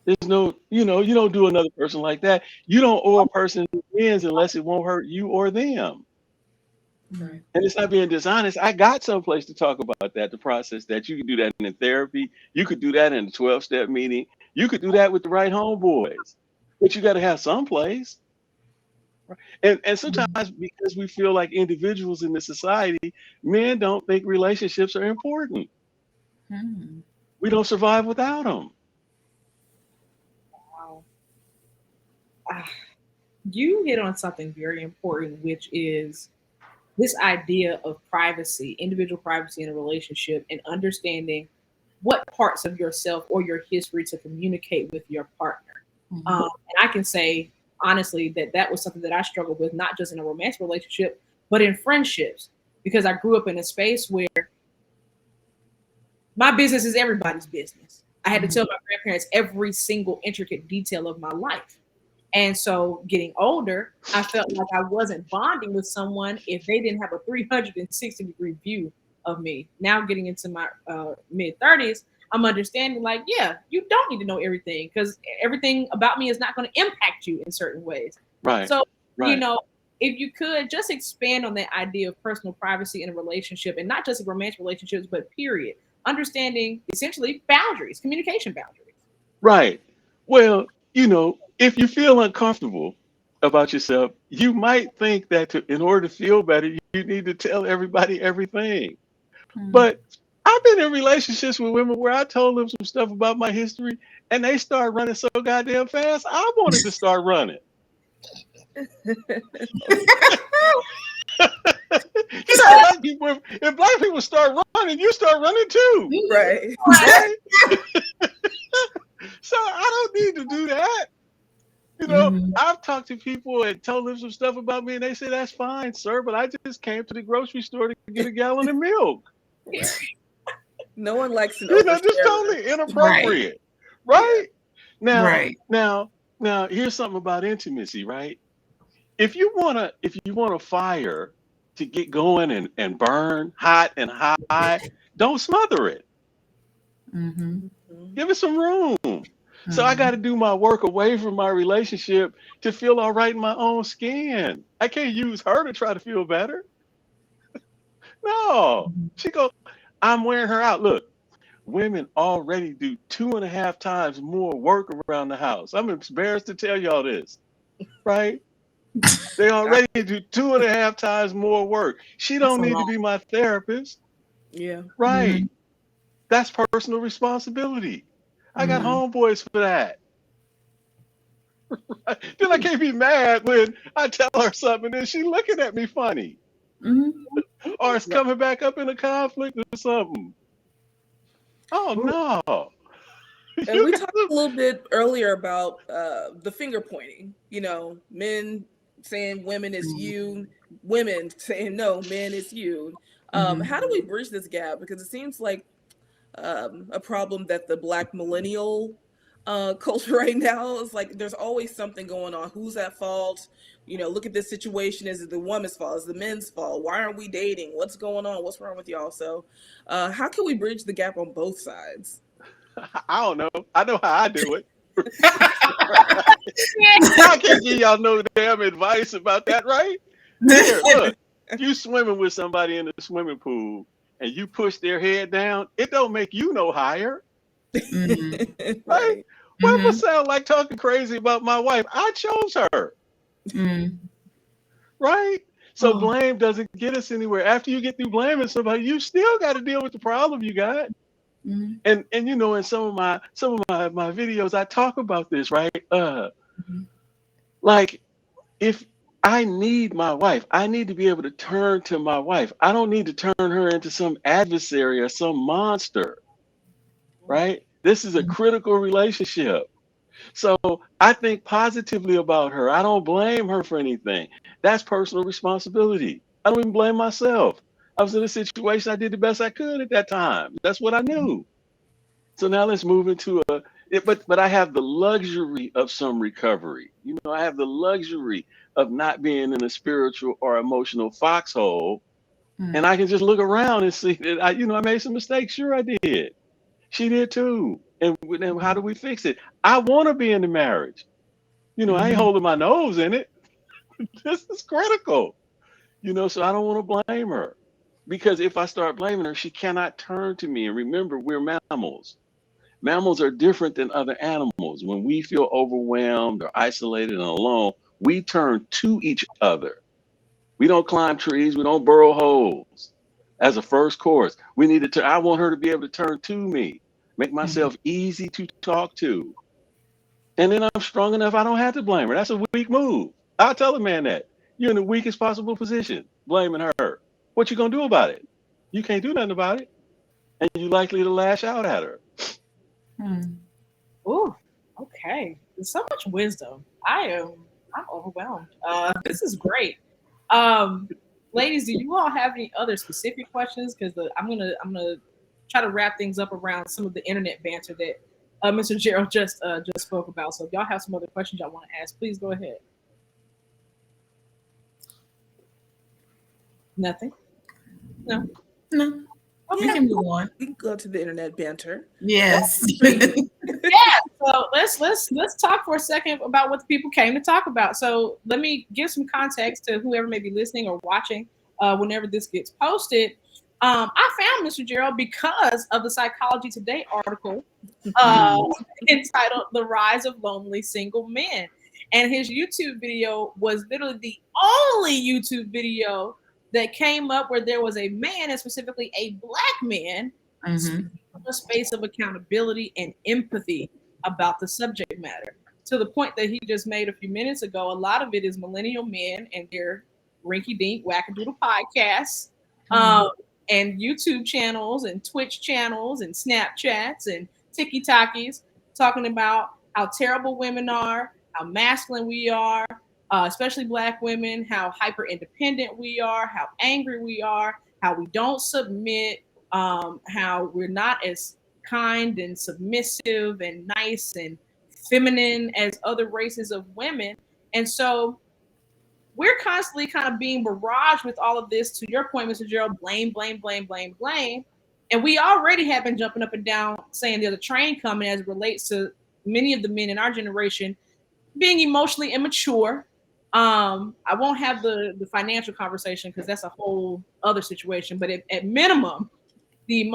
There's no, you don't do another person like that. You don't owe a person wins unless it won't hurt you or them. Mhm. Right. And it's not being dishonest. I got someplace to talk about that, the process that you can do that in therapy. You could do that in a 12-step meeting. You could do that with the right homeboys. But you got to have some place. And Mhm. sometimes because we feel like individuals in this society, men don't think relationships are important. Mhm. We don't survive without them. Wow. Ah, you hit on something very important, which is this idea of privacy, individual privacy in a relationship, and understanding what parts of yourself or your history to communicate with your partner. Mhm. And I can say honestly that that was something that I struggled with, not just in a romantic relationship, but in friendships, because I grew up in a space where my business is everybody's business. I had to Mhm. tell my grandparents every single intricate detail of my life. And so getting older, I felt like I wasn't bonding with someone if they didn't have a 360-degree view of me. Now getting into my mid 30s, I'm understanding like, yeah, you don't need to know everything because everything about me is not going to impact you in certain ways. Right. So, you Right. know, if you could just expand on that idea of personal privacy in a relationship and not just in romantic relationships, but period, understanding essentially boundaries, communication boundaries. Right. Well, if you feel uncomfortable about yourself, you might think that in order to feel better, you need to tell everybody everything. Mhm. But I've been in relationships with women where I told them some stuff about my history and they start running so goddamn fast, I wanted to start running. Black people, if black people start running, you start running too. Right. Right? So I don't need to do that. Mhm. I've talked to people and told them some stuff about me, and they say that's fine, sir. But I just came to the grocery store to get a gallon of milk. No one likes an Just oversharer. totally Right. inappropriate, Yeah. right? Now, Right. now, now, here's something about intimacy, right? If you want a fire to get going and burn hot and high, don't smother it. Mhm. Mhm. Give it some room. So I got Mhm. to do my work away from my relationship to feel all right in my own skin. I can't use her to try to feel better. No. Mhm. She go, I'm wearing her out. Look, women already do 2.5 times more work around the house. I'm embarrassed to tell y'all this, right? They I- already do 2.5 times more work. She That's don't a need to lot. be my therapist, yeah. right? Mhm. That's personal responsibility. I got Mhm. homeboys for that. Then I can't be mad when I tell her something and she looking at me funny, Mhm. or it's Right. coming back up in a conflict or something. Oh no. And You we got talked to, a little bit earlier about the finger pointing. Men saying women is Mhm. you, women saying no, men is you. Mhm. How do we bridge this gap? Because it seems like a problem that the Black millennial culture right now is like there's always something going on. Who's at fault? Look at this situation. Is it the woman's fault? Is it the men's fault? Why aren't we dating? What's going on? What's wrong with y'all? So, how can we bridge the gap on both sides? I don't know. I know how I do it. Yeah. I can't give y'all no damn advice about that, right? Here, look. You swimming with somebody in the swimming pool and you push their head down, it don't make you no higher, Mhm. right? Right. What if I Mhm. sound like talking crazy about my wife? I chose her, Mhm. right? So Oh. blame doesn't get us anywhere. After you get through blaming somebody, you still got to deal with the problem you got. Mhm. And in some of my videos, I talk about this, right? Mhm. Like if I need my wife, I need to be able to turn to my wife. I don't need to turn her into some adversary or some monster, right? This is a critical relationship. So I think positively about her. I don't blame her for anything. That's personal responsibility. I don't even blame myself. I was in a situation, I did the best I could at that time. That's what I knew. So now let's move into but I have the luxury of some recovery. I have the luxury of not being in a spiritual or emotional foxhole, and Mm. I can just look around and see that I made some mistakes. Sure, I did. She did too. And then how do we fix it? I want to be in the marriage. I ain't Mhm. holding my nose in it. This is critical. So I don't want to blame her, because if I start blaming her, she cannot turn to me. And remember, we're mammals. Mammals are different than other animals. When we feel overwhelmed or isolated and alone, we turn to each other. We don't climb trees. We don't burrow holes. As a first course, we need to. I want her to be able to turn to me, make Mhm. myself easy to talk to, and then I'm strong enough. I don't have to blame her. That's a weak move. I'll tell a man that you're in the weakest possible position, blaming her. What you gonna do about it? You can't do nothing about it, and you're likely to lash out at her. Mm. Ooh, okay. There's so much wisdom. I'm overwhelmed. This is great. Um, Ladies, do you all have any other specific questions? Because I'm gonna try to wrap things up around some of the internet banter that Mr. Gerald just spoke about. So if y'all have some other questions y'all want to ask, please go ahead. Nothing. No. No, we Okay. can move on. We can go to the internet banter. Yes. Yeah, so let's talk for a second about what the people came to talk about. So let me give some context to whoever may be listening or watching whenever this gets posted. I found Mr. Gerald because of the Psychology Today article uh, Mm. entitled "The Rise of Lonely Single Men," and his YouTube video was literally the only YouTube video that came up where there was a man, and specifically a black man, Mhm. a space of accountability and empathy about the subject matter. To the point that he just made a few minutes ago, a lot of it is millennial men and their rinky dink wackadoodle podcasts, Mm. um, and YouTube channels and Twitch channels and Snapchats and TikTokies talking about how terrible women are, how masculine we are, especially black women, how hyper independent we are, how angry we are, how we don't submit, how we're not as kind and submissive and nice and feminine as other races of women. And so we're constantly kind of being barraged with all of this. To your point, Mr. Gerald, blame, blame, blame, blame, blame. And we already have been jumping up and down saying there's a train coming as it relates to many of the men in our generation being emotionally immature. I won't have the financial conversation because that's a whole other situation. But at minimum, the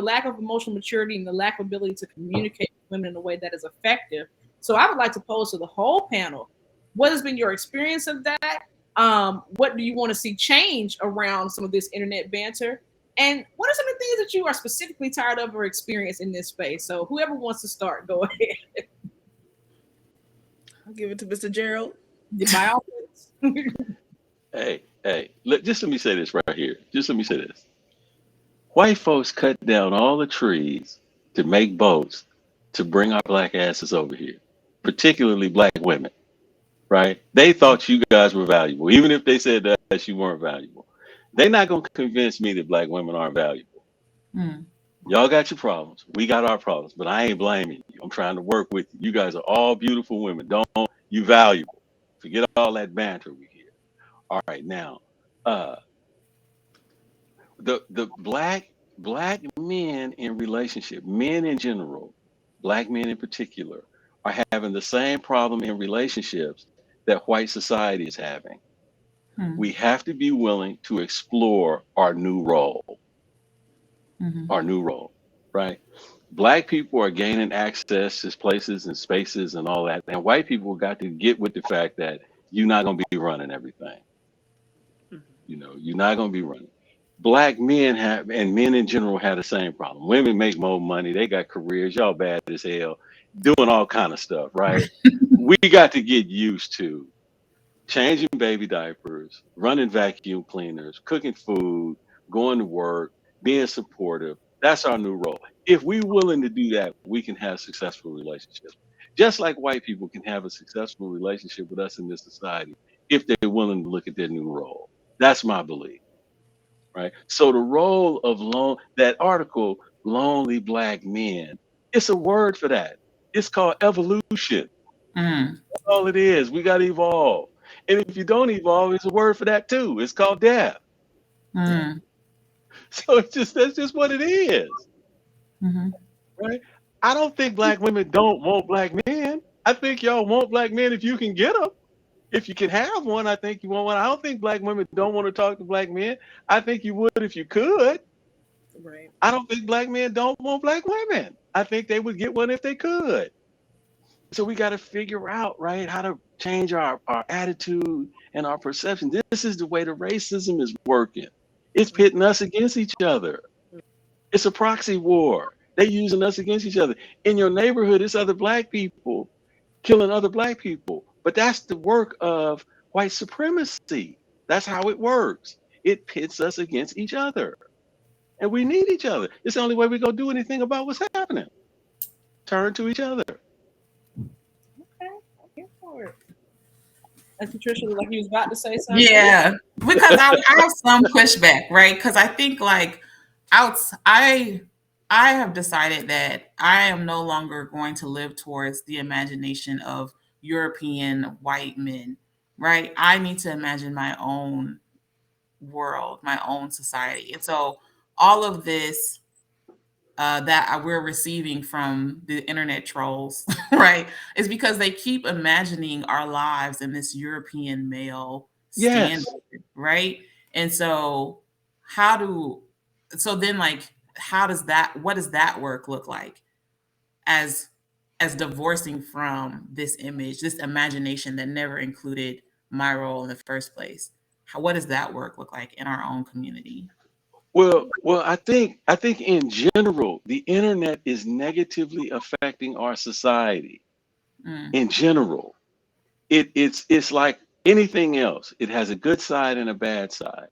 lack of emotional maturity and the lack of ability to communicate with women in a way that is effective. So I would like to pose to the whole panel, what has been your experience of that? What do you want to see change around some of this internet banter? And what are some of the things that you are specifically tired of or experience in this space? So whoever wants to start, go ahead. I'll give it to Mr. Gerald. By all means. Hey, just let me say this right here. Just let me say this. White folks cut down all the trees to make boats to bring our black asses over here, particularly black women, right? They thought you guys were valuable, even if they said that you weren't valuable. They're not going to convince me that black women aren't valuable. Mm. Y'all got your problems. We got our problems, but I ain't blaming you. I'm trying to work with you. You guys are all beautiful women. Don't you valuable? Forget all that banter we hear. All right, now, uh, the black men in relationship, men in general, black men in particular, are having the same problem in relationships that white society is having. Mm. We have to be willing to explore Mhm. our new role, right? Black people are gaining access to places and spaces and all that, and white people got to get with the fact that you're not going to be running everything. You're not going to be running. Black men have, and men in general have the same problem. Women make more money. They got careers. Y'all bad as hell, doing all kind of stuff, right? We got to get used to changing baby diapers, running vacuum cleaners, cooking food, going to work, being supportive. That's our new role. If we're willing to do that, we can have successful relationships. just like white people can have a successful relationship with us in this society if they're willing to look at their new role. That's my belief, right? So the role of that article, lonely black men, it's a word for that. It's called evolution. Mm, That's all it is. We got to evolve. And if you don't evolve, it's a word for that too. It's called death. mm, So that's just what it is, mhm. right? I don't think black women don't want black men. I think y'all want black men if you can get them. If you can have one, I think you want one. I don't think black women don't want to talk to black men. I think you would if you could. Right. I don't think black men don't want black women. I think they would get one if they could. So we got to figure out, right, how to change our attitude and our perception. This is the way the racism is working. It's pitting us against each other. It's a proxy war. They using us against each other. In your neighborhood, it's other black people killing other black people. But that's the work of white supremacy. That's how it works. It pits us against each other. And we need each other. It's the only way we're going to do anything about what's happening. Turn to each other. Okay, I'm here for it. And Patricia, like you was about to say something. Yeah, because I have some pushback, right? Because I think like I have decided that I am no longer going to live towards the imagination of European white men, right? I need to imagine my own world, my own society. And so all of this that we're receiving from the internet trolls, right, is because they keep imagining our lives in this European male Yes. standard, right? And so how do so then like how does that what does that work look like as divorcing from this image, this imagination that never included my role in the first place? What does that work look like in our own community? Well, I think in general, the internet is negatively affecting our society. Mm, In general, it's like anything else. It has a good side and a bad side.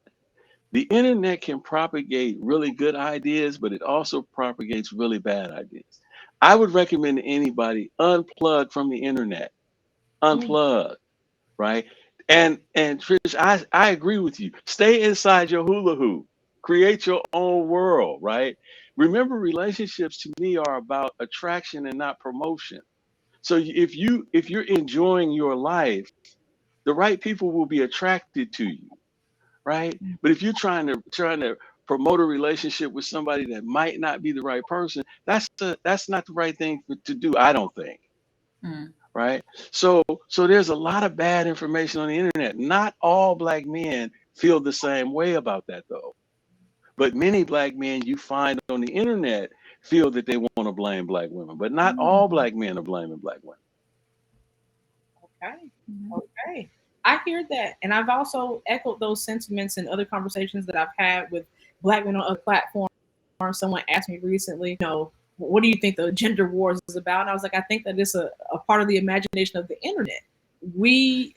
The internet can propagate really good ideas, but it also propagates really bad ideas. I would recommend to anybody unplug from the internet. Mm. Unplug, right? And Trish, I agree with you. Stay inside your hula hoop. Create your own world, right? Remember, relationships to me are about attraction and not promotion. So if you're enjoying your life, the right people will be attracted to you, right? But if you're trying to promote a relationship with somebody that might not be the right person, that's not the right thing to do, I don't think, mm, right? So there's a lot of bad information on the internet. Not all black men feel the same way about that though. But many black men you find on the internet feel that they want to blame black women, but not all black men are blaming black women. Okay. mhm, Okay. I hear that. And I've also echoed those sentiments in other conversations that I've had with black men on other platforms. Someone asked me recently, what do you think the gender wars is about? And I was like, I think that it's a part of the imagination of the internet. We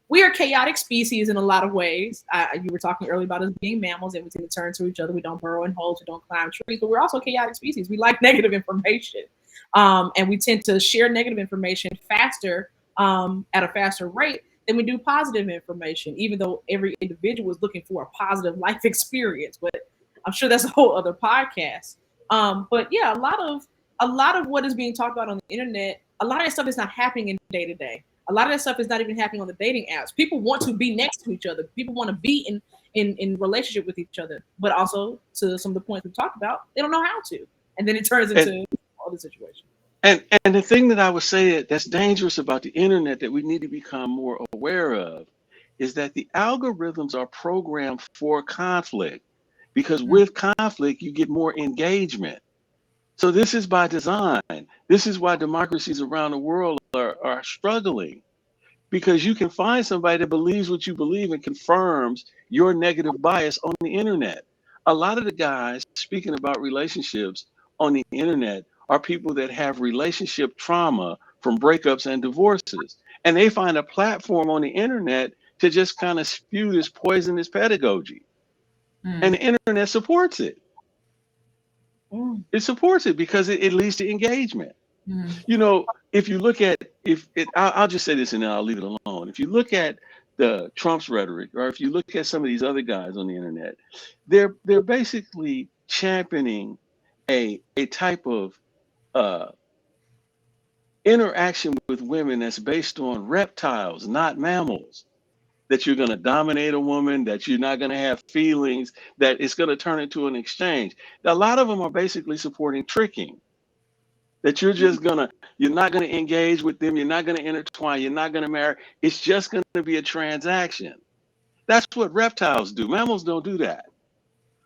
we are chaotic species in a lot of ways. You were talking earlier about us being mammals and we tend to turn to each other. We don't burrow in holes, we don't climb trees, but we're also chaotic species. We like negative information. And we tend to share negative information faster, at a faster rate than we do positive information, even though every individual is looking for a positive life experience. But I'm sure that's a whole other podcast. But yeah, a lot of what is being talked about on the internet, a lot of that stuff is not happening in day to day. A lot of that stuff is not even happening on the dating apps. People want to be next to each other. People want to be in relationship with each other. But also, to some of the points we talked about, they don't know how to. And then it turns into other situations. And the thing that I would say that's dangerous about the internet that we need to become more aware of is that the algorithms are programmed for conflict, because with conflict you get more engagement. So this is by design. This is why democracies around the world are struggling, because you can find somebody that believes what you believe and confirms your negative bias on the internet. A lot of the guys speaking about relationships on the internet are people that have relationship trauma from breakups and divorces. And they find a platform on the internet to just kind of spew this poisonous pedagogy. And mm, the internet supports it. Mm. It supports it because it leads to engagement. You know, if you look at I'll just say this and then I'll leave it alone. If you look at the Trump's rhetoric, or if you look at some of these other guys on the internet, they're basically championing a type of uh, interaction with women that's based on reptiles, not mammals. That you're going to dominate a woman, that you're not going to have feelings, that it's going to turn into an exchange. A lot of them are basically supporting tricking. That you're not going to engage with them, you're not going to intertwine, you're not going to marry. It's just going to be a transaction. That's what reptiles do. Mammals don't do that,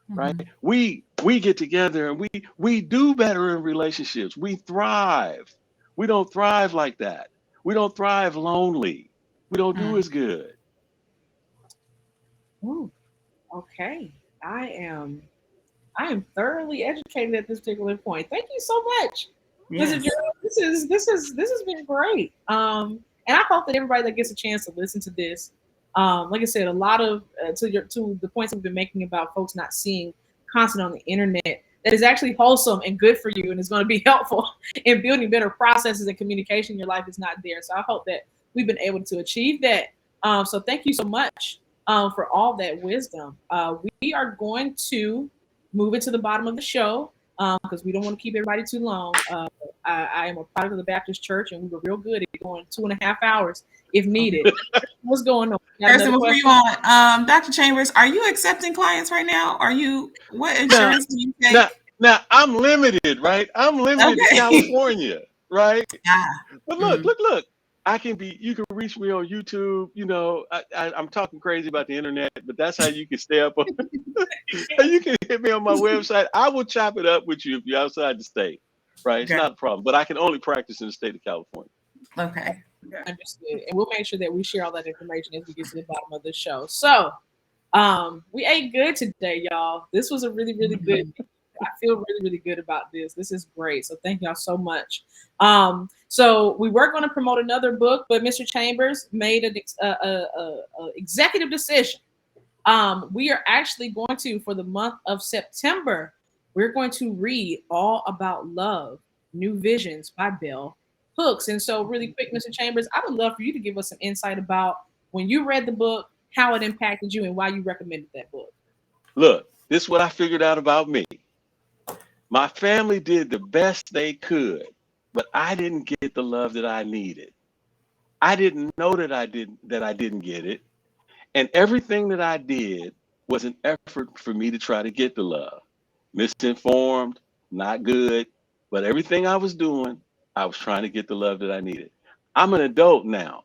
right? We get together and we do better in relationships. We thrive. We don't thrive like that. We don't thrive lonely. We don't do as good. Ooh, okay. I am thoroughly educated at this particular point. Thank you so much. Yes. This has been great. And I hope that everybody that gets a chance to listen to this, like I said, a lot of to the points we've been making about folks not seeing content on the internet that is actually wholesome and good for you and is going to be helpful in building better processes and communication in your life is not there. So I hope that we've been able to achieve that. So thank you so much for all that wisdom. We are going to move it to the bottom of the show because we don't want to keep everybody too long. I am a product of the Baptist Church, and we were real good at going 2.5 hours if needed. What's going on? First, before you on, Dr. Chambers, are you accepting clients right now? What insurance do you take? Now I'm limited, right? I'm limited to California, right? But look. You can reach me on YouTube. You know, I'm talking crazy about the internet, but that's how you can stay up on. You can hit me on my website. I will chop it up with you if you're outside the state, right? It's not a problem, but I can only practice in the state of California. Okay. Understood. And we'll make sure that we share all that information as we get to the bottom of the show. So, we ate good today, y'all. This was a really, really good. I feel really, really good about this. This is great. So thank y'all so much. So we were going to promote another book, but Mr. Chambers made an executive decision. We are actually going to, for the month of September, we're going to read All About Love, New Visions by Bell Hooks. And so really quick, Mr. Chambers, I would love for you to give us some insight about when you read the book, how it impacted you and why you recommended that book. Look, this is what I figured out about me. My family did the best they could, but I didn't get the love that I needed. I didn't know that I didn't get it. And everything that I did was an effort for me to try to get the love. Misinformed, not good, but everything I was doing, I was trying to get the love that I needed. I'm an adult now.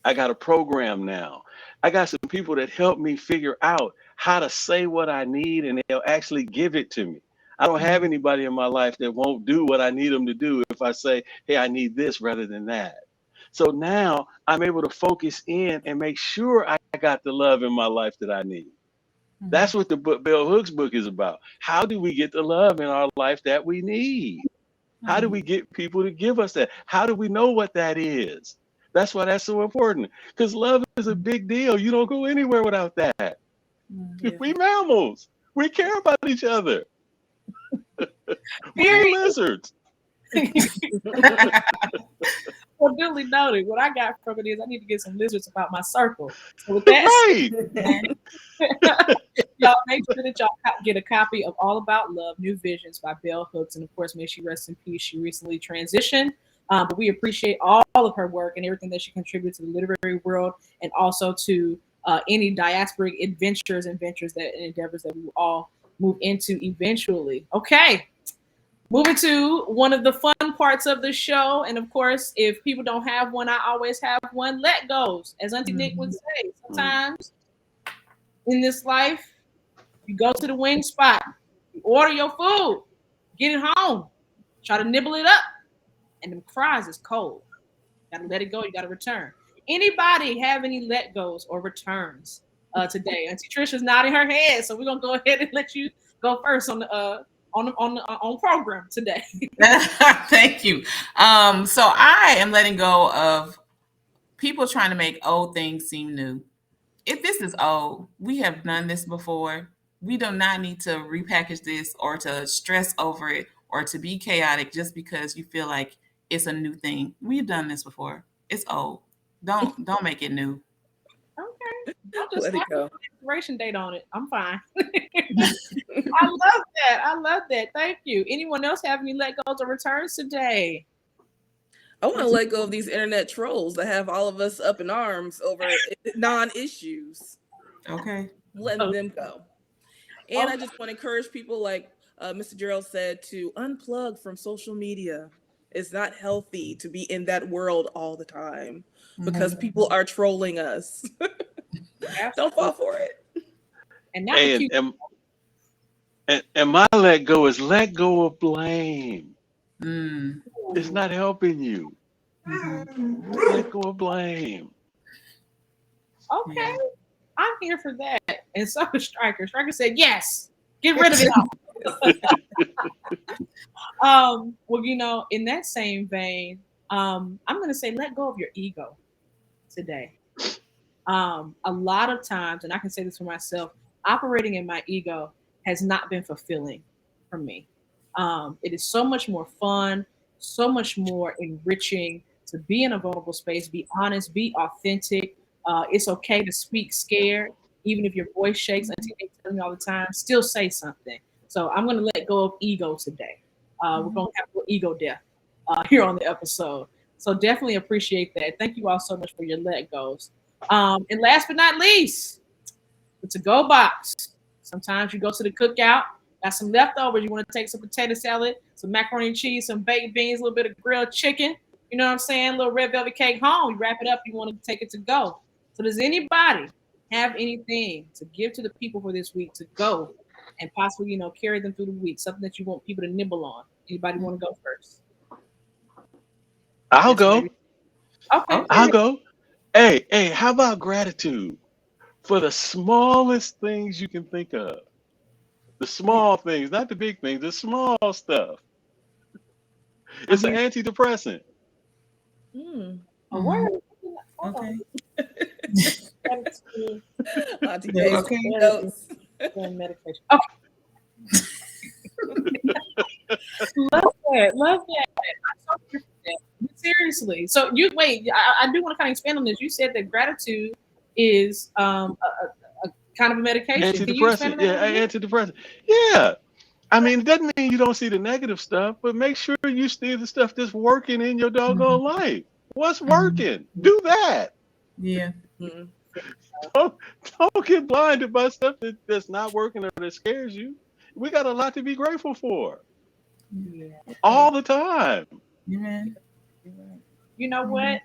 I got a program now. I got some people that help me figure out how to say what I need, and they'll actually give it to me. I don't have anybody in my life that won't do what I need them to do if I say, hey, I need this rather than that. So now I'm able to focus in and make sure I got the love in my life that I need. That's what the Bell Hooks book is about. How do we get the love in our life that we need? How do we get people to give us that? How do we know what that is? That's why that's so important, because love is a big deal. You don't go anywhere without that. We mammals. We care about each other. We're lizards. Well, duly noted. What I got from it is I need to get some lizards about my circle. So with that, y'all make sure that y'all get a copy of All About Love, New Visions by Bell Hooks. And of course, may she rest in peace. She recently transitioned. But we appreciate all of her work and everything that she contributes to the literary world and also to any diasporic adventures and endeavors that we will all move into eventually. Okay. Moving to one of the fun parts of the show. And of course, if people don't have one, I always have one. Let goes. As Auntie Nick would say, sometimes in this life, you go to the wing spot, you order your food, get it home, try to nibble it up, and them fries is cold. You gotta let it go, you gotta return. Anybody have any let goes or returns today? Auntie Trisha's nodding her head, so we're gonna go ahead and let you go first on the on program today. Thank you. So I am letting go of people trying to make old things seem new. If this is old, we have done this before. We do not need to repackage this or to stress over it or to be chaotic just because you feel like it's a new thing. We've done this before. It's old. Don't make it new. Okay. I'll just Let it have go. an expiration date on it. I'm fine. I love that. I love that. Thank you. Anyone else have any let goes or returns today? I want to let go of these internet trolls that have all of us up in arms over non-issues. Okay. Letting them go. And I just want to encourage people, like Mr. Gerald said, to unplug from social media. It's not healthy to be in that world all the time because people are trolling us. Don't fall for it. And not the cute. And my let go is let go of blame. Mm. It's not helping you. Let go of blame. Okay. Yeah. I'm here for that. And so is Striker. Striker said, yes, get rid of it all. Well, you know, in that same vein, I'm going to say let go of your ego today. A lot of times, and I can say this for myself, operating in my ego has not been fulfilling for me. It is so much more fun, so much more enriching to be in a vulnerable space, be honest, be authentic. It's okay to speak scared, even if your voice shakes. Auntie they tell me all the time, still say something. So I'm going to let go of ego today. We're going to have a little ego death here on the episode. So definitely appreciate that. Thank you all so much for your let goes. And last but not least, the to-go box. Sometimes you go to the cookout, got some leftovers. You want to take some potato salad, some macaroni and cheese, some baked beans, a little bit of grilled chicken. You know what I'm saying? A little red velvet cake home. You wrap it up. You want to take it to go. So does anybody have anything to give to the people for this week to go and possibly, you know, carry them through the week? Something that you want people to nibble on. Anybody want to go first? I'll Yes, go. baby. Okay. I'll go. Hey, how about gratitude for the smallest things you can think of? The small things, not the big things, the small stuff. It's an antidepressant. A word. Hold Okay. on. Auntie Yeah, Faye's okay. notes. And medication. Okay. Love that. Love that. I'm so here for that. But seriously. So you wait. I do want to kind of expand on this. You said that gratitude is a kind of a medication. Can you expand Antidepressant. on that a Yeah, little bit? antidepressant. Yeah. I mean, it doesn't mean you don't see the negative stuff, but make sure you see the stuff that's working in your doggone life. What's working? Do that. Yeah. Mhm. Don't, don't get blinded by stuff that's not working or that scares you. We got a lot to be grateful for Yeah. all the time. Amen. You know what?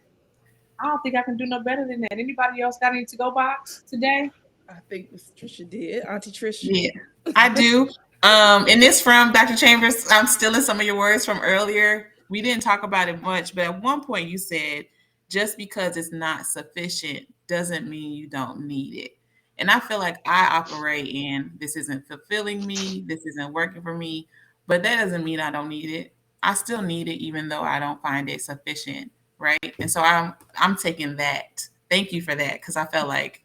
I don't think I can do no better than that. Anybody else got any to go box today? I think Miss Trisha did. Auntie Trisha. Yeah, I do. And this from Dr. Chambers. I'm stealing some of your words from earlier. We didn't talk about it much, but at one point you said, just because it's not sufficient doesn't mean you don't need it. And I feel like I operate in this isn't fulfilling me, this isn't working for me, but that doesn't mean I don't need it. I still need it even though I don't find it sufficient, right? And so I'm taking that. Thank you for that because I felt like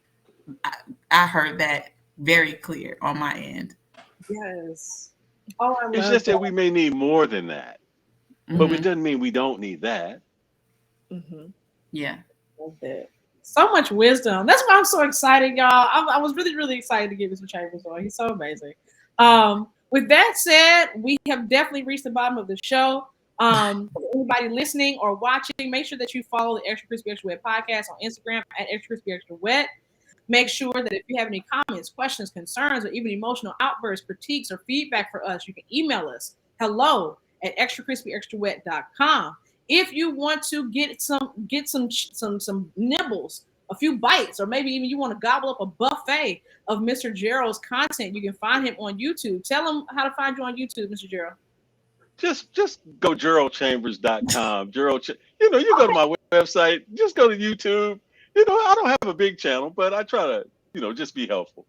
I heard that very clear on my end. Yes. Oh, I It's love just that that. we may need more than that, but it doesn't mean we don't need that. Yeah. Love that. So much wisdom. That's why I'm so excited, y'all. I was really, really excited to get Mr. Chambers on. He's so amazing. With that said, we have definitely reached the bottom of the show. Anybody listening or watching, make sure that you follow the Extra Crispy Extra Wet podcast on Instagram at Extra Crispy Extra Wet. Make sure that if you have any comments, questions, concerns, or even emotional outbursts, critiques, or feedback for us, you can email us hello@extracrispyextrawet.com. If you want to get some nibbles, a few bites, or maybe even you want to gobble up a buffet of Mr. Gerald's content, you can find him on YouTube. Tell him how to find you on YouTube, Mr. Gerald. Just go GeraldChambers.com. You go to my website. Just go to YouTube. I don't have a big channel, but I try to, just be helpful.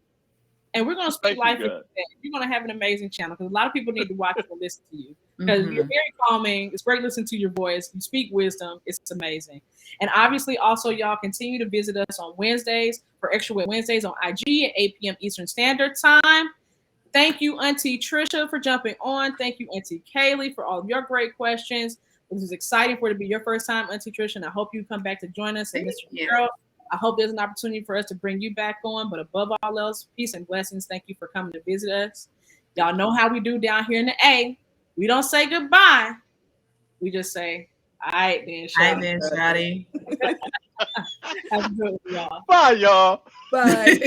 And we're going to speak Thank you, life into God. that. You're going to have an amazing channel because a lot of people need to watch and listen to you because you're very calming. It's great listening to your voice. You speak wisdom. It's amazing. And obviously, also, y'all continue to visit us on Wednesdays for Extra Wet Wednesdays on IG at 8 p.m. Eastern Standard Time. Thank you, Auntie Trisha, for jumping on. Thank you, Auntie Kaylee, for all of your great questions. It was exciting for it to be your first time, Auntie Trish, and I hope you come back to join us. And Thank Mr. you. Gerald, I hope there's an opportunity for us to bring you back on. But above all else, peace and blessings. Thank you for coming to visit us. Y'all know how we do down here in the A. We don't say goodbye. We just say, all right, then, Hi Shawty. then, Shotty. Have a good one, y'all. Bye, y'all. Bye.